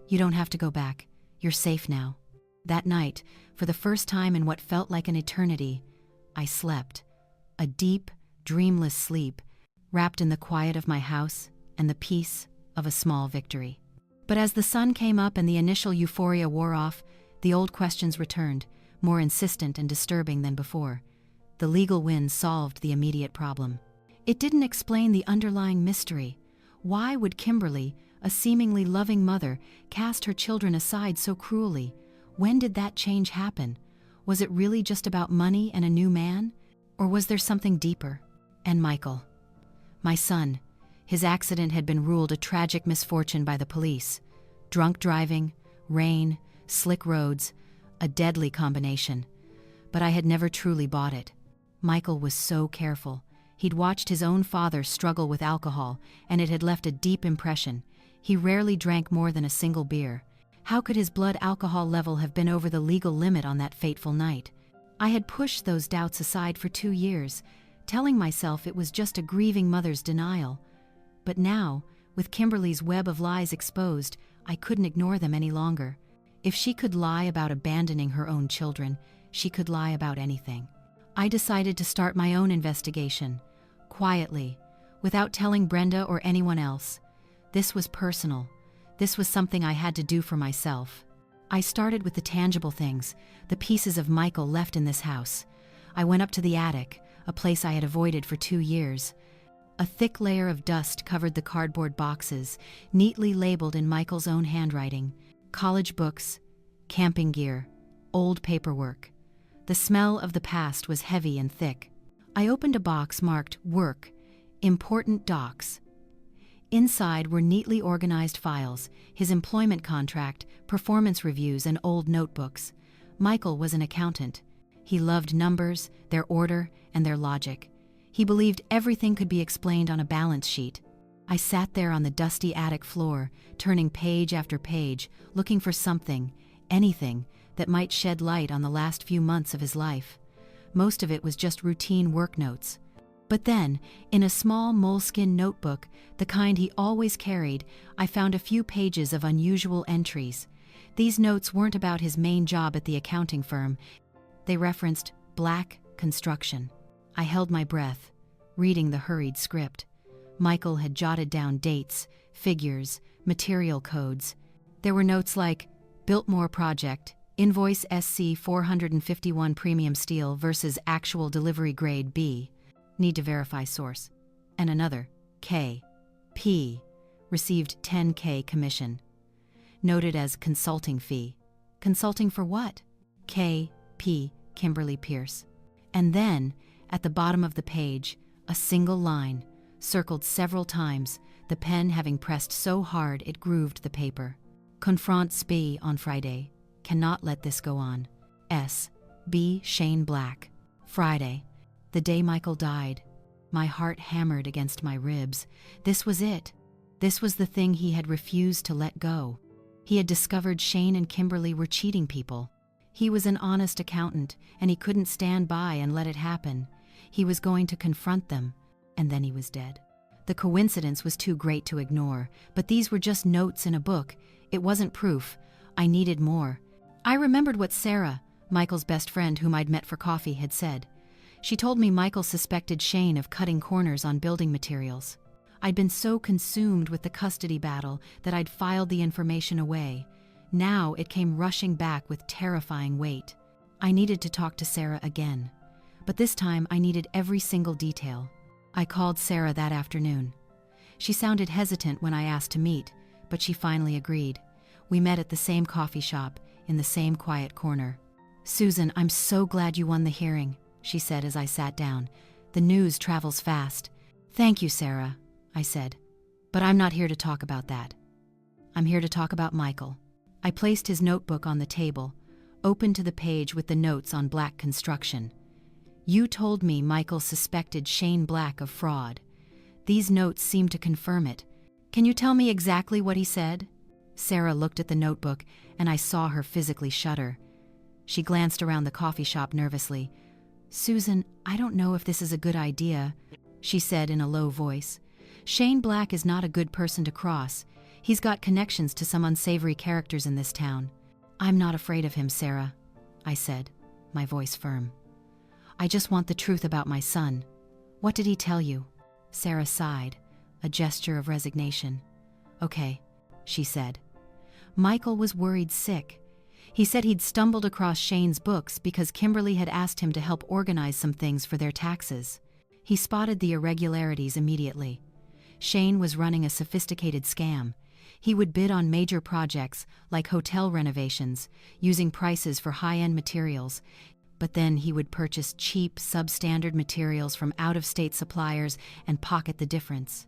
"You don't have to go back. You're safe now." That night, for the first time in what felt like an eternity, I slept. A deep, dreamless sleep, wrapped in the quiet of my house and the peace of a small victory. But as the sun came up and the initial euphoria wore off, the old questions returned, more insistent and disturbing than before. The legal win solved the immediate problem. It didn't explain the underlying mystery. Why would Kimberly, a seemingly loving mother, cast her children aside so cruelly? When did that change happen? Was it really just about money and a new man? Or was there something deeper? And Michael, my son, his accident had been ruled a tragic misfortune by the police. Drunk driving, rain, slick roads, a deadly combination. But I had never truly bought it. Michael was so careful. He'd watched his own father struggle with alcohol, and it had left a deep impression. He rarely drank more than a single beer. How could his blood alcohol level have been over the legal limit on that fateful night? I had pushed those doubts aside for 2 years, telling myself it was just a grieving mother's denial. But now, with Kimberly's web of lies exposed, I couldn't ignore them any longer. If she could lie about abandoning her own children, she could lie about anything. I decided to start my own investigation, quietly, without telling Brenda or anyone else. This was personal. This was something I had to do for myself. I started with the tangible things, the pieces of Michael left in this house. I went up to the attic, a place I had avoided for 2 years. A thick layer of dust covered the cardboard boxes, neatly labeled in Michael's own handwriting. College books, camping gear, old paperwork. The smell of the past was heavy and thick. I opened a box marked Work, Important Docs. Inside were neatly organized files, his employment contract, performance reviews, and old notebooks. Michael was an accountant. He loved numbers, their order, and their logic. He believed everything could be explained on a balance sheet. I sat there on the dusty attic floor, turning page after page, looking for something, anything, that might shed light on the last few months of his life. Most of it was just routine work notes. But then, in a small moleskin notebook, the kind he always carried, I found a few pages of unusual entries. These notes weren't about his main job at the accounting firm. They referenced black construction. I held my breath, reading the hurried script. Michael had jotted down dates, figures, material codes. There were notes like, Biltmore Project, Invoice SC 451 Premium Steel versus Actual Delivery Grade B. Need to verify source. And another, K. P. Received 10K commission. Noted as consulting fee. Consulting for what? K. P. Kimberly Pierce. And then, at the bottom of the page, a single line, circled several times, the pen having pressed so hard it grooved the paper. Confront SB on Friday. Cannot let this go on. S. B. Shane Black. Friday. The day Michael died. My heart hammered against my ribs. This was it. This was the thing he had refused to let go. He had discovered Shane and Kimberly were cheating people. He was an honest accountant, and he couldn't stand by and let it happen. He was going to confront them, and then he was dead. The coincidence was too great to ignore, but these were just notes in a book. It wasn't proof. I needed more. I remembered what Sarah, Michael's best friend whom I'd met for coffee, had said. She told me Michael suspected Shane of cutting corners on building materials. I'd been so consumed with the custody battle that I'd filed the information away. Now it came rushing back with terrifying weight. I needed to talk to Sarah again. But this time I needed every single detail. I called Sarah that afternoon. She sounded hesitant when I asked to meet, but she finally agreed. We met at the same coffee shop, in the same quiet corner. "Susan, I'm so glad you won the hearing," she said as I sat down. "The news travels fast." "Thank you, Sarah," I said. "But I'm not here to talk about that. I'm here to talk about Michael." I placed his notebook on the table, opened to the page with the notes on black construction. "You told me Michael suspected Shane Black of fraud. These notes seem to confirm it. Can you tell me exactly what he said?" Sarah looked at the notebook, and I saw her physically shudder. She glanced around the coffee shop nervously. "Susan, I don't know if this is a good idea," she said in a low voice. "Shane Black is not a good person to cross. He's got connections to some unsavory characters in this town." "I'm not afraid of him, Sarah," I said, my voice firm. "I just want the truth about my son. What did he tell you?" Sarah sighed, a gesture of resignation. "Okay," she said. "Michael was worried sick. He said he'd stumbled across Shane's books because Kimberly had asked him to help organize some things for their taxes. He spotted the irregularities immediately. Shane was running a sophisticated scam. He would bid on major projects, like hotel renovations, using prices for high-end materials, but then he would purchase cheap, substandard materials from out-of-state suppliers and pocket the difference.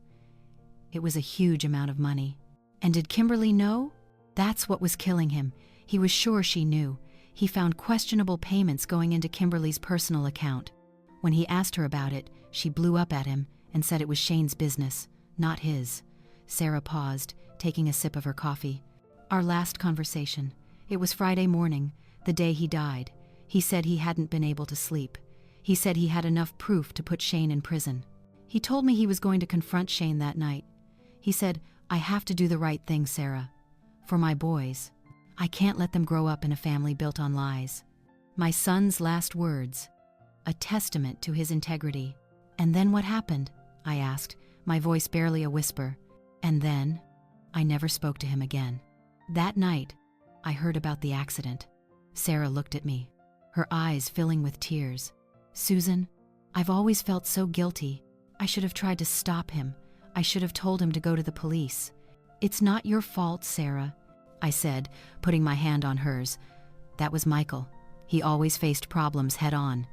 It was a huge amount of money. And did Kimberly know? That's what was killing him. He was sure she knew. He found questionable payments going into Kimberly's personal account. When he asked her about it, she blew up at him and said it was Shane's business, not his. Sarah paused, taking a sip of her coffee. "Our last conversation. It was Friday morning, the day he died. He said he hadn't been able to sleep. He said he had enough proof to put Shane in prison. He told me he was going to confront Shane that night. He said, 'I have to do the right thing, Sarah. For my boys. I can't let them grow up in a family built on lies.' My son's last words. A testament to his integrity." "And then what happened?" I asked, my voice barely a whisper. "And then, I never spoke to him again. That night, I heard about the accident." Sarah looked at me, her eyes filling with tears. "Susan, I've always felt so guilty. I should have tried to stop him. I should have told him to go to the police." "It's not your fault, Sarah," I said, putting my hand on hers. "That was Michael. He always faced problems head on."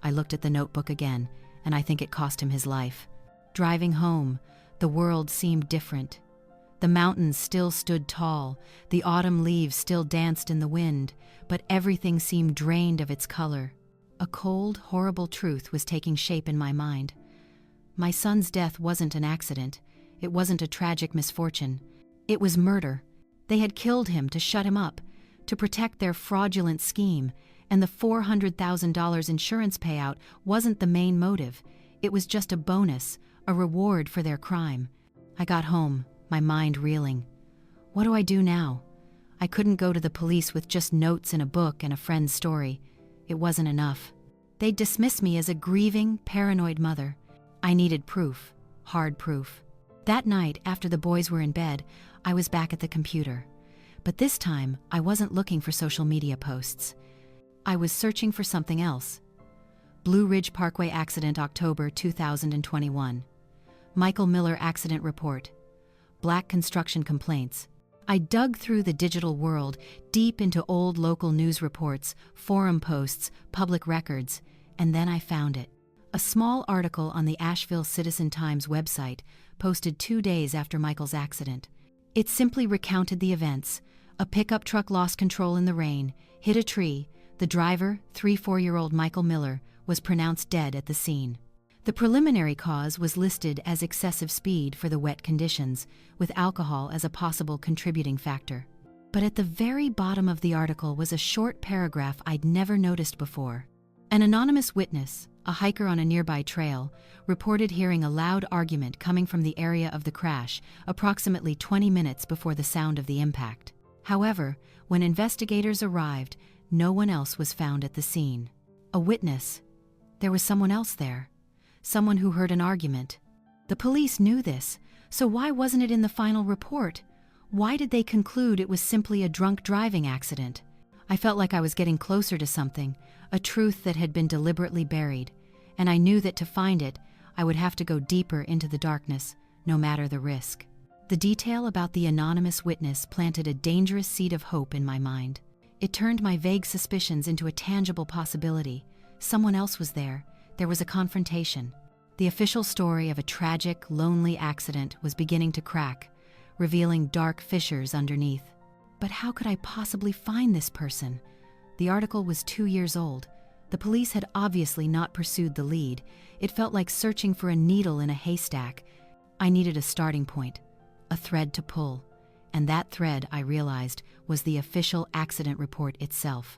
I looked at the notebook again, and I think it cost him his life. Driving home, the world seemed different. The mountains still stood tall, the autumn leaves still danced in the wind, but everything seemed drained of its color. A cold, horrible truth was taking shape in my mind. My son's death wasn't an accident. It wasn't a tragic misfortune. It was murder. They had killed him to shut him up, to protect their fraudulent scheme, and the $400,000 insurance payout wasn't the main motive. It was just a bonus, a reward for their crime. I got home, my mind reeling. What do I do now? I couldn't go to the police with just notes in a book and a friend's story. It wasn't enough. They'd dismiss me as a grieving, paranoid mother. I needed proof, hard proof. That night, after the boys were in bed, I was back at the computer. But this time, I wasn't looking for social media posts. I was searching for something else. Blue Ridge Parkway accident, October 2021. Michael Miller accident report. Black construction complaints. I dug through the digital world, deep into old local news reports, forum posts, public records, and then I found it. A small article on the Asheville Citizen-Times website, posted 2 days after Michael's accident. It simply recounted the events. A pickup truck lost control in the rain, hit a tree. The driver, 34-year-old Michael Miller, was pronounced dead at the scene. The preliminary cause was listed as excessive speed for the wet conditions, with alcohol as a possible contributing factor. But at the very bottom of the article was a short paragraph I'd never noticed before. An anonymous witness, a hiker on a nearby trail, reported hearing a loud argument coming from the area of the crash, approximately 20 minutes before the sound of the impact. However, when investigators arrived, no one else was found at the scene. A witness. There was someone else there. Someone who heard an argument. The police knew this, so why wasn't it in the final report? Why did they conclude it was simply a drunk driving accident? I felt like I was getting closer to something, a truth that had been deliberately buried, and I knew that to find it, I would have to go deeper into the darkness, no matter the risk. The detail about the anonymous witness planted a dangerous seed of hope in my mind. It turned my vague suspicions into a tangible possibility. Someone else was there. There was a confrontation. The official story of a tragic, lonely accident was beginning to crack, revealing dark fissures underneath. But how could I possibly find this person? The article was 2 years old. The police had obviously not pursued the lead. It felt like searching for a needle in a haystack. I needed a starting point, a thread to pull. And that thread, I realized, was the official accident report itself.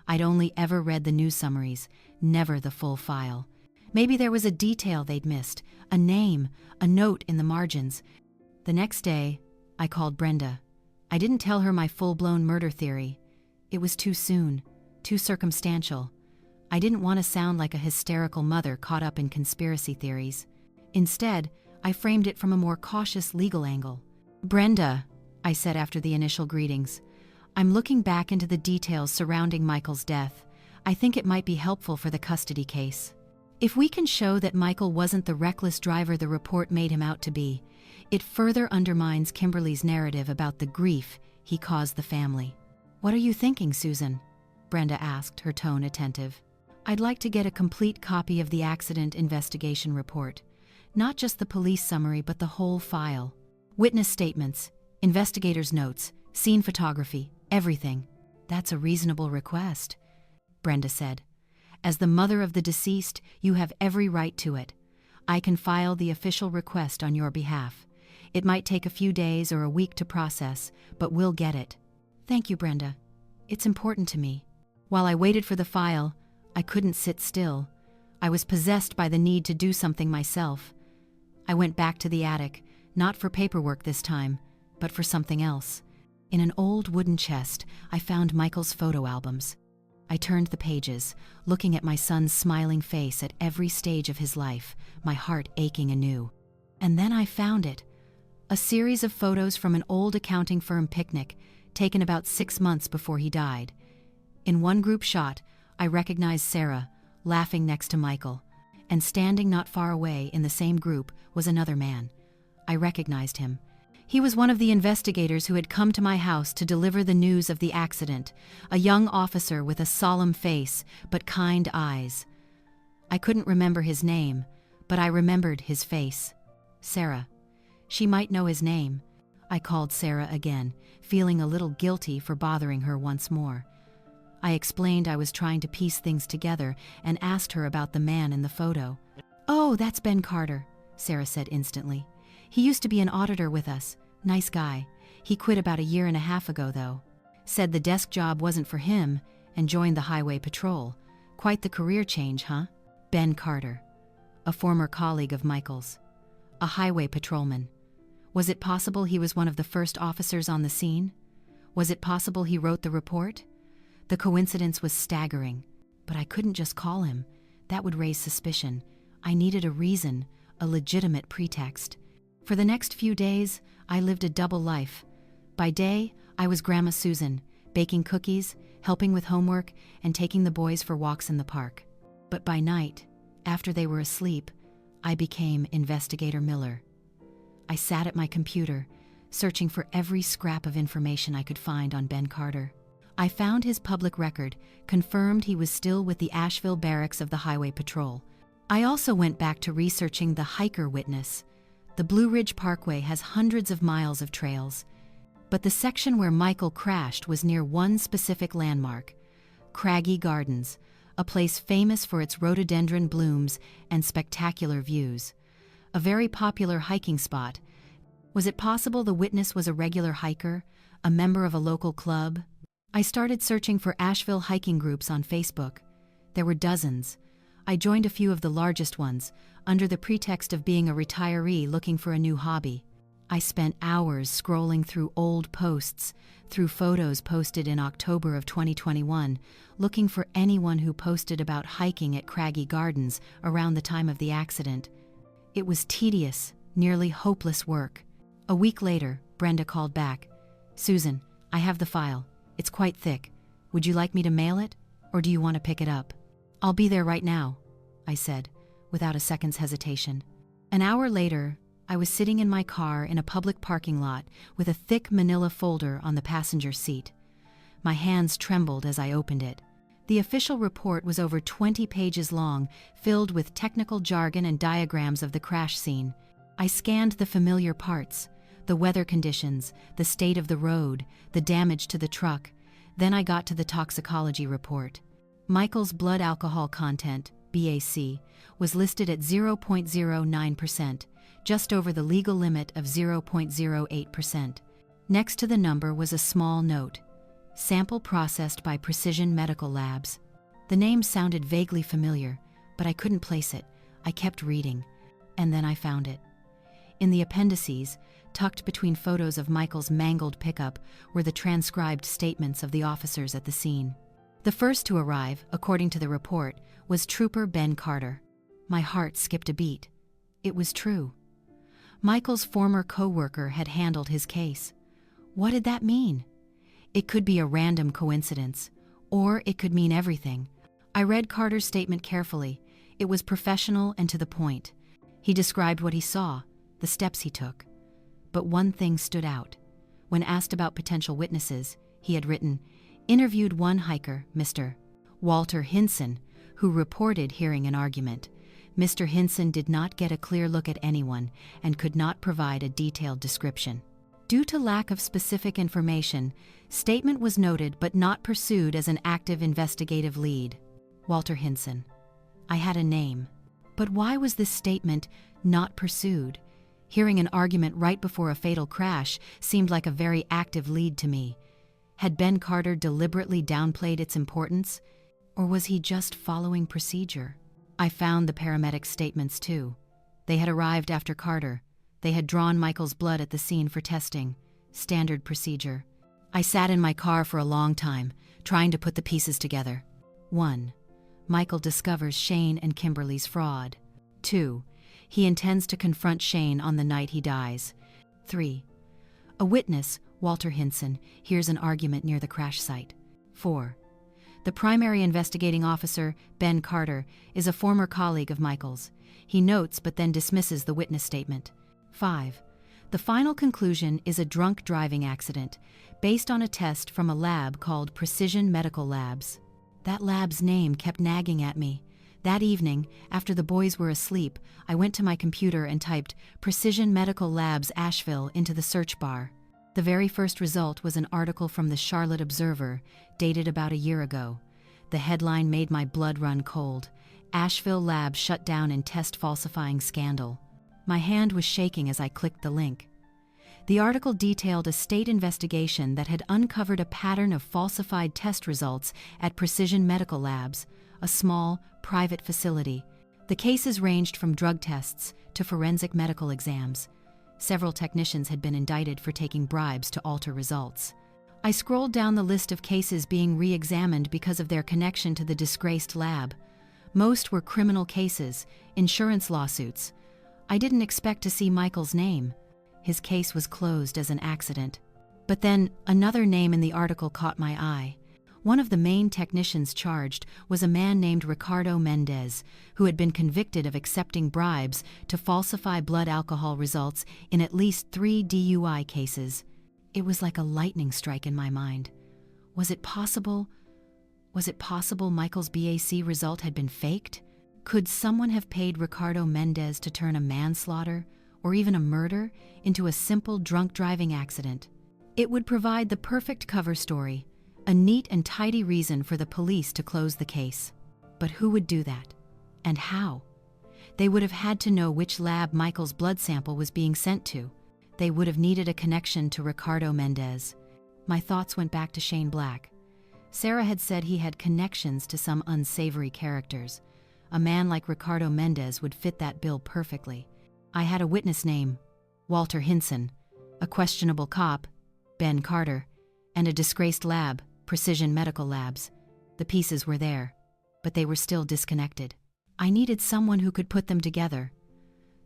I'd only ever read the news summaries, never the full file. Maybe there was a detail they'd missed, a name, a note in the margins. The next day, I called Brenda. I didn't tell her my full-blown murder theory. It was too soon, too circumstantial. I didn't want to sound like a hysterical mother caught up in conspiracy theories. Instead, I framed it from a more cautious legal angle. "Brenda," I said after the initial greetings, "I'm looking back into the details surrounding Michael's death. I think it might be helpful for the custody case. If we can show that Michael wasn't the reckless driver the report made him out to be, it further undermines Kimberly's narrative about the grief he caused the family." "What are you thinking, Susan?" Brenda asked, her tone attentive. "I'd like to get a complete copy of the accident investigation report. Not just the police summary, but the whole file. Witness statements, investigators' notes, scene photography, everything." "That's a reasonable request," Brenda said. "As the mother of the deceased, you have every right to it. I can file the official request on your behalf. It might take a few days or a week to process, but we'll get it." "Thank you, Brenda. It's important to me." While I waited for the file, I couldn't sit still. I was possessed by the need to do something myself. I went back to the attic, not for paperwork this time, but for something else. In an old wooden chest, I found Michael's photo albums. I turned the pages, looking at my son's smiling face at every stage of his life, my heart aching anew. And then I found it. A series of photos from an old accounting firm picnic, taken about 6 months before he died. In one group shot, I recognized Sarah, laughing next to Michael. And standing not far away in the same group was another man. I recognized him. He was one of the investigators who had come to my house to deliver the news of the accident, a young officer with a solemn face but kind eyes. I couldn't remember his name, but I remembered his face. Sarah. She might know his name. I called Sarah again, feeling a little guilty for bothering her once more. I explained I was trying to piece things together and asked her about the man in the photo. "Oh, that's Ben Carter," Sarah said instantly. "He used to be an auditor with us. Nice guy. He quit about 1.5 years ago, though. Said the desk job wasn't for him and joined the highway patrol. Quite the career change, huh?" Ben Carter. A former colleague of Michael's. A highway patrolman. Was it possible he was one of the first officers on the scene? Was it possible he wrote the report? The coincidence was staggering, but I couldn't just call him. That would raise suspicion. I needed a reason, a legitimate pretext. For the next few days, I lived a double life. By day, I was Grandma Susan, baking cookies, helping with homework, and taking the boys for walks in the park. But by night, after they were asleep, I became Investigator Miller. I sat at my computer, searching for every scrap of information I could find on Ben Carter. I found his public record, confirmed he was still with the Asheville barracks of the Highway Patrol. I also went back to researching the hiker witness. The Blue Ridge Parkway has hundreds of miles of trails, but the section where Michael crashed was near one specific landmark, Craggy Gardens, a place famous for its rhododendron blooms and spectacular views. A very popular hiking spot. Was it possible the witness was a regular hiker, a member of a local club? I started searching for Asheville hiking groups on Facebook. There were dozens. I joined a few of the largest ones, under the pretext of being a retiree looking for a new hobby. I spent hours scrolling through old posts, through photos posted in October of 2021, looking for anyone who posted about hiking at Craggy Gardens around the time of the accident. It was tedious, nearly hopeless work. A week later, Brenda called back. "Susan, I have the file. It's quite thick. Would you like me to mail it, or do you want to pick it up?" "I'll be there right now," I said, without a second's hesitation. An hour later, I was sitting in my car in a public parking lot with a thick manila folder on the passenger seat. My hands trembled as I opened it. The official report was over 20 pages long, filled with technical jargon and diagrams of the crash scene. I scanned the familiar parts, the weather conditions, the state of the road, the damage to the truck. Then I got to the toxicology report. Michael's blood alcohol content, BAC, was listed at 0.09%, just over the legal limit of 0.08%. Next to the number was a small note. Sample processed by Precision Medical Labs. The name sounded vaguely familiar, but I couldn't place it. I kept reading, and then I found it. In the appendices, tucked between photos of Michael's mangled pickup, were the transcribed statements of the officers at the scene. The first to arrive, according to the report, was Trooper Ben Carter. My heart skipped a beat. It was true. Michael's former co-worker had handled his case. What did that mean? It could be a random coincidence, or it could mean everything. I read Carter's statement carefully. It was professional and to the point. He described what he saw, the steps he took. But one thing stood out. When asked about potential witnesses, he had written, interviewed one hiker, Mr. Walter Hinson, who reported hearing an argument. Mr. Hinson did not get a clear look at anyone and could not provide a detailed description. Due to lack of specific information, statement was noted but not pursued as an active investigative lead. Walter Hinson. I had a name. But why was this statement not pursued? Hearing an argument right before a fatal crash seemed like a very active lead to me. Had Ben Carter deliberately downplayed its importance? Or was he just following procedure? I found the paramedics' statements too. They had arrived after Carter. They had drawn Michael's blood at the scene for testing. Standard procedure. I sat in my car for a long time, trying to put the pieces together. 1. Michael discovers Shane and Kimberly's fraud. 2. He intends to confront Shane on the night he dies. 3. A witness, Walter Hinson, hears an argument near the crash site. 4. The primary investigating officer, Ben Carter, is a former colleague of Michael's. He notes but then dismisses the witness statement. 5. The final conclusion is a drunk driving accident, based on a test from a lab called Precision Medical Labs. That lab's name kept nagging at me. That evening, after the boys were asleep, I went to my computer and typed Precision Medical Labs Asheville into the search bar. The very first result was an article from the Charlotte Observer, dated about a year ago. The headline made my blood run cold. Asheville lab shut down in test falsifying scandal. My hand was shaking as I clicked the link. The article detailed a state investigation that had uncovered a pattern of falsified test results at Precision Medical Labs, a small, private facility. The cases ranged from drug tests to forensic medical exams. Several technicians had been indicted for taking bribes to alter results. I scrolled down the list of cases being re-examined because of their connection to the disgraced lab. Most were criminal cases, insurance lawsuits. I didn't expect to see Michael's name. His case was closed as an accident. But then, another name in the article caught my eye. One of the main technicians charged was a man named Ricardo Mendez, who had been convicted of accepting bribes to falsify blood alcohol results in at least 3 DUI cases. It was like a lightning strike in my mind. Was it possible Michael's BAC result had been faked? Could someone have paid Ricardo Mendez to turn a manslaughter, or even a murder, into a simple drunk driving accident? It would provide the perfect cover story, a neat and tidy reason for the police to close the case. But who would do that? And how? They would have had to know which lab Michael's blood sample was being sent to. They would have needed a connection to Ricardo Mendez. My thoughts went back to Shane Black. Sarah had said he had connections to some unsavory characters. A man like Ricardo Mendez would fit that bill perfectly. I had a witness name, Walter Hinson, a questionable cop, Ben Carter, and a disgraced lab, Precision Medical Labs. The pieces were there, but they were still disconnected. I needed someone who could put them together,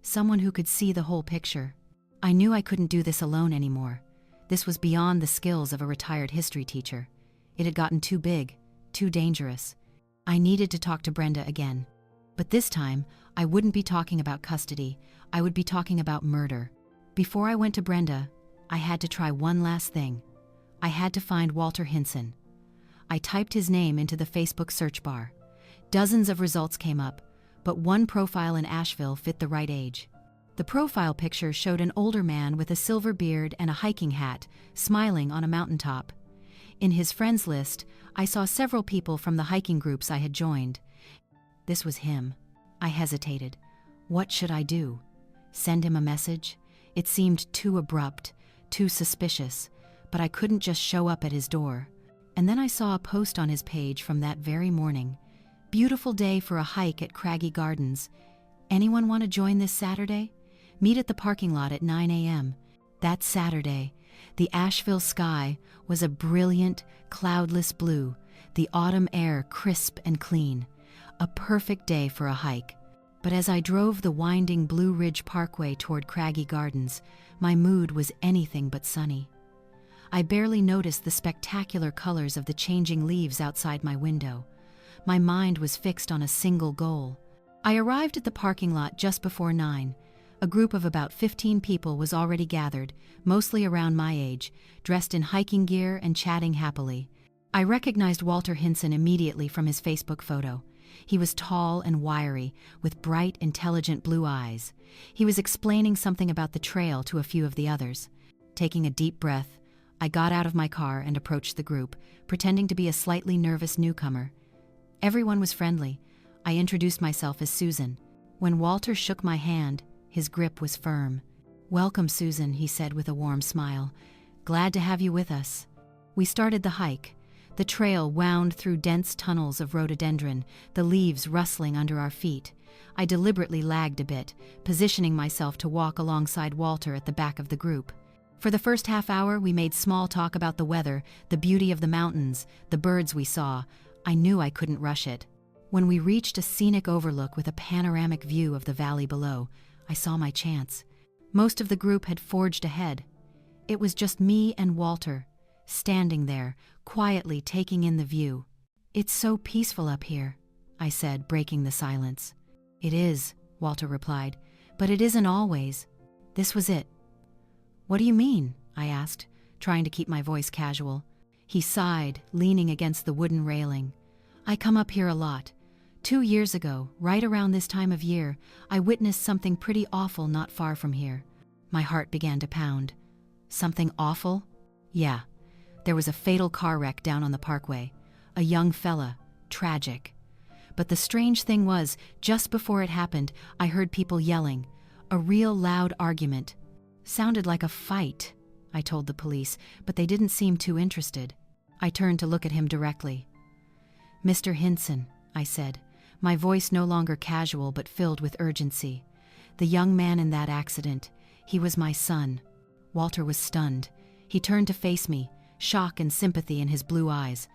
someone who could see the whole picture. I knew I couldn't do this alone anymore. This was beyond the skills of a retired history teacher. It had gotten too big, too dangerous. I needed to talk to Brenda again. But this time, I wouldn't be talking about custody. I would be talking about murder. Before I went to Brenda, I had to try one last thing. I had to find Walter Hinson. I typed his name into the Facebook search bar. Dozens of results came up, but one profile in Asheville fit the right age. The profile picture showed an older man with a silver beard and a hiking hat, smiling on a mountaintop. In his friends list, I saw several people from the hiking groups I had joined. This was him. I hesitated. What should I do? Send him a message? It seemed too abrupt, too suspicious, but I couldn't just show up at his door. And then I saw a post on his page from that very morning. Beautiful day for a hike at Craggy Gardens. Anyone want to join this Saturday? Meet at the parking lot at 9 a.m. That Saturday, the Asheville sky was a brilliant, cloudless blue, the autumn air crisp and clean. A perfect day for a hike. But as I drove the winding Blue Ridge Parkway toward Craggy Gardens, my mood was anything but sunny. I barely noticed the spectacular colors of the changing leaves outside my window. My mind was fixed on a single goal. I arrived at the parking lot just before 9. A group of about 15 people was already gathered, mostly around my age, dressed in hiking gear and chatting happily. I recognized Walter Hinson immediately from his Facebook photo. He was tall and wiry, with bright, intelligent blue eyes. He was explaining something about the trail to a few of the others. Taking a deep breath, I got out of my car and approached the group, pretending to be a slightly nervous newcomer. Everyone was friendly. I introduced myself as Susan. When Walter shook my hand, his grip was firm. "Welcome, Susan," he said with a warm smile. "Glad to have you with us." We started the hike. The trail wound through dense tunnels of rhododendron, the leaves rustling under our feet. I deliberately lagged a bit, positioning myself to walk alongside Walter at the back of the group. For the first half hour, we made small talk about the weather, the beauty of the mountains, the birds we saw. I knew I couldn't rush it. When we reached a scenic overlook with a panoramic view of the valley below, I saw my chance. Most of the group had forged ahead. It was just me and Walter, standing there, quietly taking in the view. "It's so peaceful up here," I said, breaking the silence. "It is," Walter replied, "but it isn't always. This was it." "What do you mean?" I asked, trying to keep my voice casual. He sighed, leaning against the wooden railing. "I come up here a lot. 2 years ago, right around this time of year, I witnessed something pretty awful not far from here." My heart began to pound. "Something awful?" "Yeah. There was a fatal car wreck down on the parkway. A young fella. Tragic. But the strange thing was, just before it happened, I heard people yelling. A real loud argument. Sounded like a fight," I told the police, but they didn't seem too interested. I turned to look at him directly. "Mr. Hinson," I said, my voice no longer casual but filled with urgency. "The young man in that accident, he was my son." Walter was stunned. He turned to face me, shock and sympathy in his blue eyes.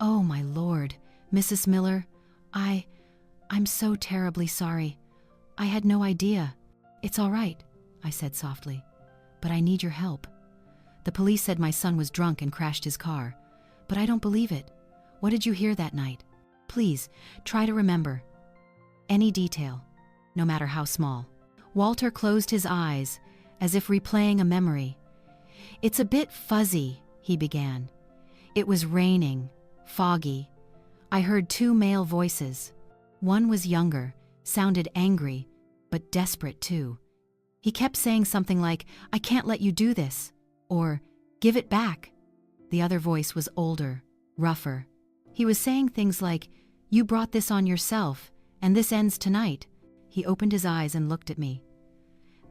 "Oh, my Lord, Mrs. Miller, I'm so terribly sorry. I had no idea." "It's all right," I said softly, "but I need your help. The police said my son was drunk and crashed his car, but I don't believe it. What did you hear that night? Please, try to remember. Any detail, no matter how small." Walter closed his eyes, as if replaying a memory. "It's a bit fuzzy," he began. "It was raining, foggy. I heard 2 male voices. One was younger, sounded angry, but desperate too. He kept saying something like, 'I can't let you do this,' or 'Give it back.' The other voice was older, rougher. He was saying things like, 'You brought this on yourself, and this ends tonight.'" He opened his eyes and looked at me.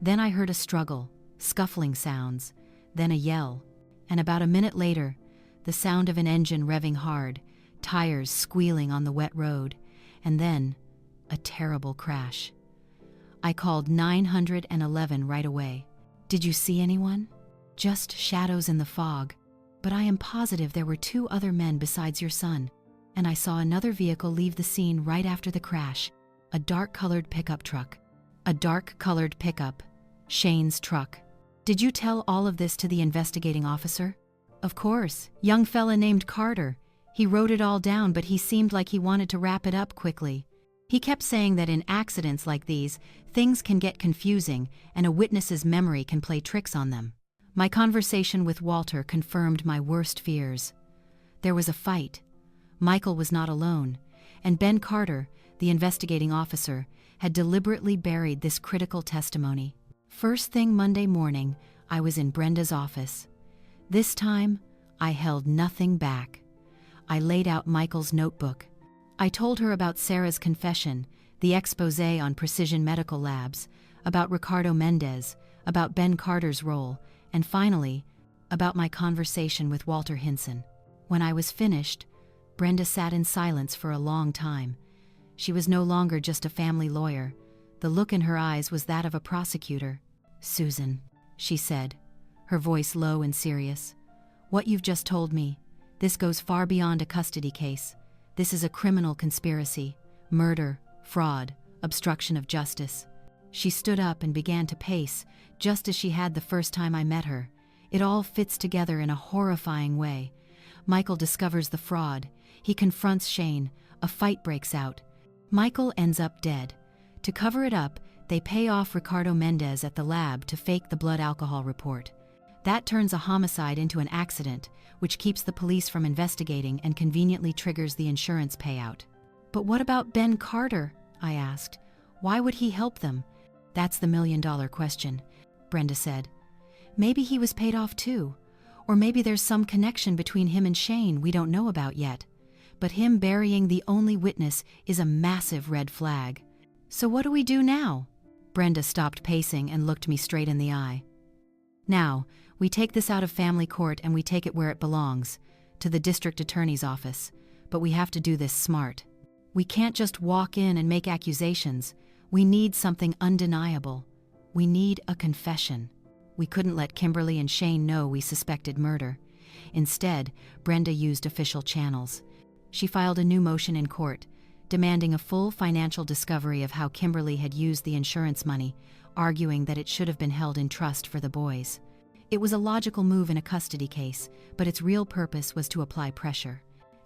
Then I heard a struggle, scuffling sounds, then a yell, and about a minute later, the sound of an engine revving hard, tires squealing on the wet road, and then a terrible crash. I called 911 right away. "Did you see anyone?" "Just shadows in the fog, but I am positive there were 2 other men besides your son, and I saw another vehicle leave the scene right after the crash, a dark-colored pickup truck." "A dark-colored pickup, Shane's truck. Did you tell all of this to the investigating officer?" "Of course, young fella named Carter. He wrote it all down, but he seemed like he wanted to wrap it up quickly. He kept saying that in accidents like these, things can get confusing and a witness's memory can play tricks on them." My conversation with Walter confirmed my worst fears. There was a fight. Michael was not alone, and Ben Carter, the investigating officer, had deliberately buried this critical testimony. First thing Monday morning, I was in Brenda's office. This time, I held nothing back. I laid out Michael's notebook. I told her about Sarah's confession, the exposé on Precision Medical Labs, about Ricardo Mendez, about Ben Carter's role, and finally, about my conversation with Walter Hinson. When I was finished, Brenda sat in silence for a long time. She was no longer just a family lawyer. The look in her eyes was that of a prosecutor. "Susan," she said, her voice low and serious, "what you've just told me, this goes far beyond a custody case. This is a criminal conspiracy, murder, fraud, obstruction of justice." She stood up and began to pace, just as she had the first time I met her. It all fits together in a horrifying way. Michael discovers the fraud. He confronts Shane. A fight breaks out. Michael ends up dead. To cover it up, they pay off Ricardo Mendez at the lab to fake the blood alcohol report. That turns a homicide into an accident, which keeps the police from investigating and conveniently triggers the insurance payout. "But what about Ben Carter?" I asked. "Why would he help them?" "That's the million-dollar question," Brenda said. "Maybe he was paid off too. Or maybe there's some connection between him and Shane we don't know about yet. But him burying the only witness is a massive red flag. So what do we do now?" Brenda stopped pacing and looked me straight in the eye. "Now, we take this out of family court and we take it where it belongs, to the district attorney's office. But we have to do this smart. We can't just walk in and make accusations. We need something undeniable. We need a confession." We couldn't let Kimberly and Shane know we suspected murder. Instead, Brenda used official channels. She filed a new motion in court, demanding a full financial discovery of how Kimberly had used the insurance money, arguing that it should have been held in trust for the boys. It was a logical move in a custody case, but its real purpose was to apply pressure.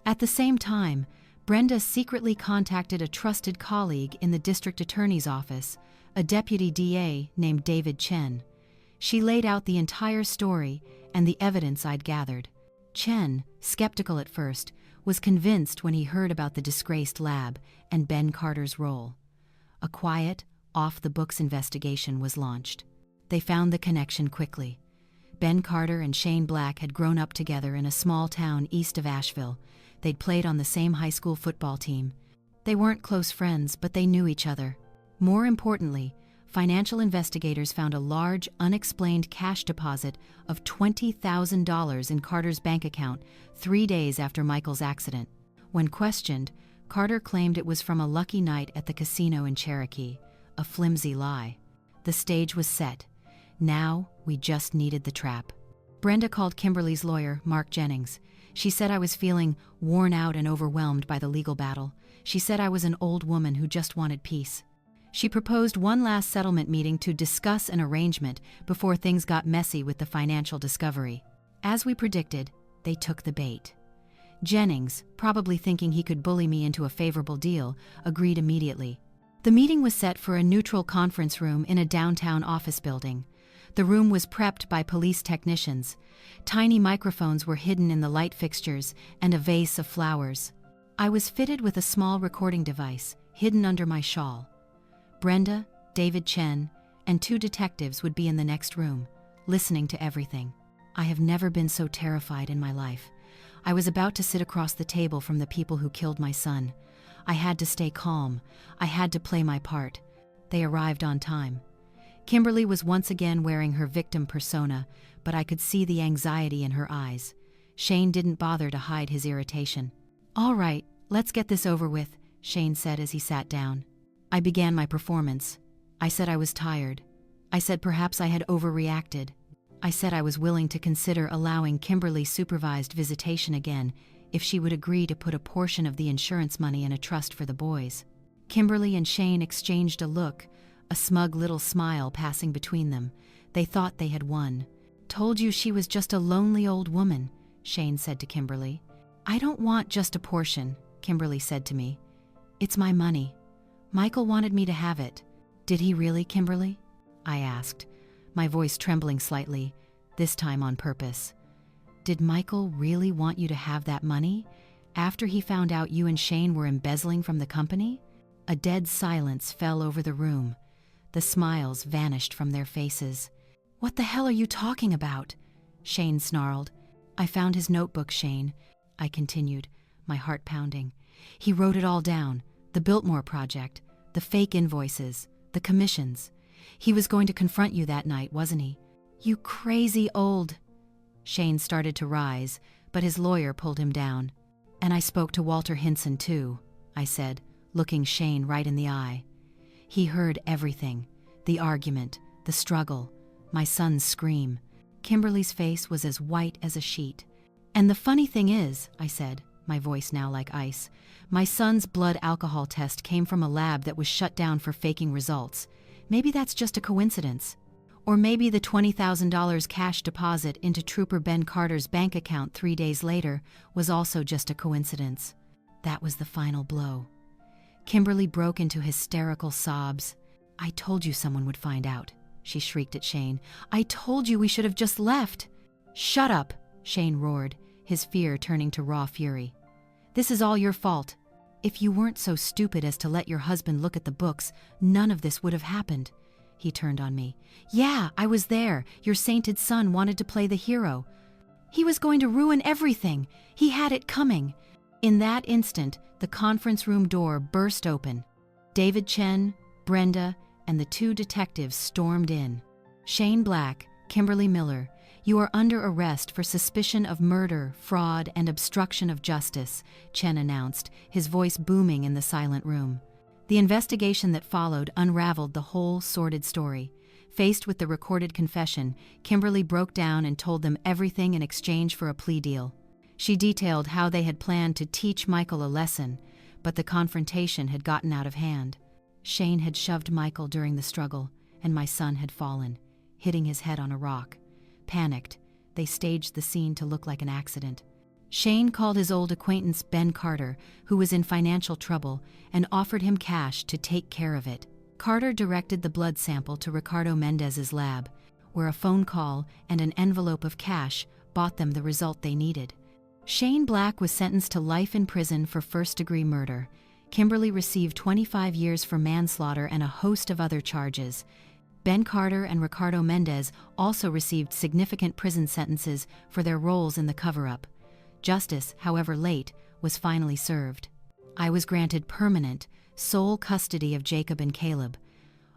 At the same time, Brenda secretly contacted a trusted colleague in the district attorney's office, a deputy DA named David Chen. She laid out the entire story and the evidence I'd gathered. Chen, skeptical at first, was convinced when he heard about the disgraced lab and Ben Carter's role. A quiet, off-the-books investigation was launched. They found the connection quickly. Ben Carter and Shane Black had grown up together in a small town east of Asheville. They'd played on the same high school football team. They weren't close friends, but they knew each other. More importantly, financial investigators found a large, unexplained cash deposit of $20,000 in Carter's bank account 3 days after Michael's accident. When questioned, Carter claimed it was from a lucky night at the casino in Cherokee, a flimsy lie. The stage was set. Now, we just needed the trap. Brenda called Kimberly's lawyer, Mark Jennings. She said I was feeling worn out and overwhelmed by the legal battle. She said I was an old woman who just wanted peace. She proposed one last settlement meeting to discuss an arrangement before things got messy with the financial discovery. As we predicted, they took the bait. Jennings, probably thinking he could bully me into a favorable deal, agreed immediately. The meeting was set for a neutral conference room in a downtown office building. The room was prepped by police technicians. Tiny microphones were hidden in the light fixtures and a vase of flowers. I was fitted with a small recording device, hidden under my shawl. Brenda, David Chen, and 2 detectives would be in the next room, listening to everything. I have never been so terrified in my life. I was about to sit across the table from the people who killed my son. I had to stay calm. I had to play my part. They arrived on time. Kimberly was once again wearing her victim persona, but I could see the anxiety in her eyes. Shane didn't bother to hide his irritation. "All right, let's get this over with," Shane said as he sat down. I began my performance. I said I was tired. I said perhaps I had overreacted. I said I was willing to consider allowing Kimberly supervised visitation again if she would agree to put a portion of the insurance money in a trust for the boys. Kimberly and Shane exchanged a look, a smug little smile passing between them. They thought they had won. "Told you she was just a lonely old woman," Shane said to Kimberly. "I don't want just a portion," Kimberly said to me. "It's my money. Michael wanted me to have it." "Did he really, Kimberly?" I asked, my voice trembling slightly, this time on purpose. "Did Michael really want you to have that money, after he found out you and Shane were embezzling from the company?" A dead silence fell over the room. The smiles vanished from their faces. "What the hell are you talking about?" Shane snarled. "I found his notebook, Shane," I continued, my heart pounding. "He wrote it all down. The Biltmore project, the fake invoices, the commissions. He was going to confront you that night, wasn't he?" "You crazy old..." Shane started to rise, but his lawyer pulled him down. "And I spoke to Walter Hinson too," I said, looking Shane right in the eye. He heard everything, the argument, the struggle, my son's scream. Kimberly's face was as white as a sheet. "And the funny thing is," I said, my voice now like ice, "my son's blood alcohol test came from a lab that was shut down for faking results. Maybe that's just a coincidence. Or maybe the $20,000 cash deposit into Trooper Ben Carter's bank account 3 days later was also just a coincidence." That was the final blow. Kimberly broke into hysterical sobs. "I told you someone would find out," she shrieked at Shane. "I told you we should have just left." "Shut up," Shane roared, his fear turning to raw fury. "This is all your fault. If you weren't so stupid as to let your husband look at the books, none of this would have happened." He turned on me. "Yeah, I was there. Your sainted son wanted to play the hero. He was going to ruin everything. He had it coming." In that instant, the conference room door burst open. David Chen, Brenda, and the 2 detectives stormed in. "Shane Black, Kimberly Miller, you are under arrest for suspicion of murder, fraud, and obstruction of justice," Chen announced, his voice booming in the silent room. The investigation that followed unraveled the whole sordid story. Faced with the recorded confession, Kimberly broke down and told them everything in exchange for a plea deal. She detailed how they had planned to teach Michael a lesson, but the confrontation had gotten out of hand. Shane had shoved Michael during the struggle, and my son had fallen, hitting his head on a rock. Panicked, they staged the scene to look like an accident. Shane called his old acquaintance Ben Carter, who was in financial trouble, and offered him cash to take care of it. Carter directed the blood sample to Ricardo Mendez's lab, where a phone call and an envelope of cash bought them the result they needed. Shane Black was sentenced to life in prison for first-degree murder. Kimberly received 25 years for manslaughter and a host of other charges. Ben Carter and Ricardo Mendez also received significant prison sentences for their roles in the cover-up. Justice, however late, was finally served. I was granted permanent, sole custody of Jacob and Caleb.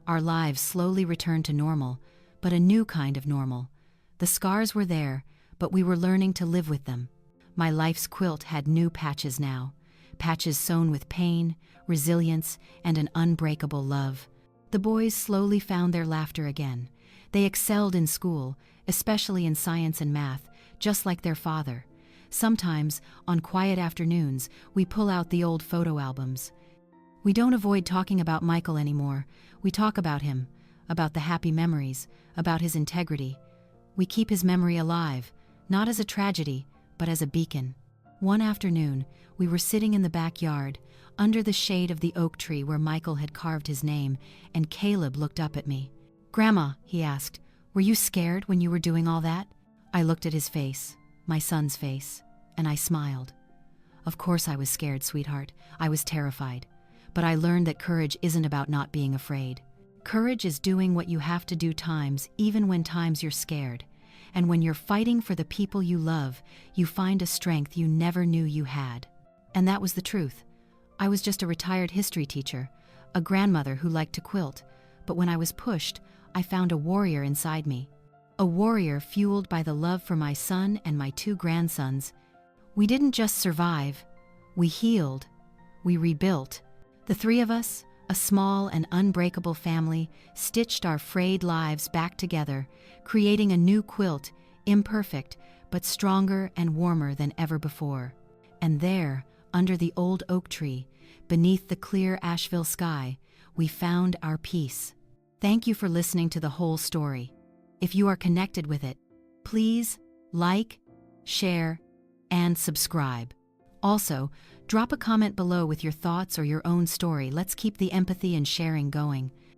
Our lives slowly returned to normal, but a new kind of normal. The scars were there, but we were learning to live with them. My life's quilt had new patches now, patches sewn with pain, resilience, and an unbreakable love. The boys slowly found their laughter again. They excelled in school, especially in science and math, just like their father. Sometimes, on quiet afternoons, we pull out the old photo albums. We don't avoid talking about Michael anymore. We talk about him, about the happy memories, about his integrity. We keep his memory alive, not as a tragedy, but as a beacon. One afternoon, we were sitting in the backyard, under the shade of the oak tree where Michael had carved his name, and Caleb looked up at me. "Grandma," he asked, "were you scared when you were doing all that?" I looked at his face, my son's face, and I smiled. "Of course I was scared, sweetheart. I was terrified. But I learned that courage isn't about not being afraid. Courage is doing what you have to do times, even when times you're scared. And when you're fighting for the people you love, you find a strength you never knew you had." And that was the truth. I was just a retired history teacher, a grandmother who liked to quilt, but when I was pushed, I found a warrior inside me. A warrior fueled by the love for my son and my 2 grandsons. We didn't just survive, we healed, we rebuilt. The 3 of us, a small and unbreakable family, stitched our frayed lives back together, creating a new quilt, imperfect, but stronger and warmer than ever before. And there, under the old oak tree, beneath the clear Asheville sky, we found our peace. Thank you for listening to the whole story. If you are connected with it, please like, share, and subscribe. Also, drop a comment below with your thoughts or your own story. Let's keep the empathy and sharing going.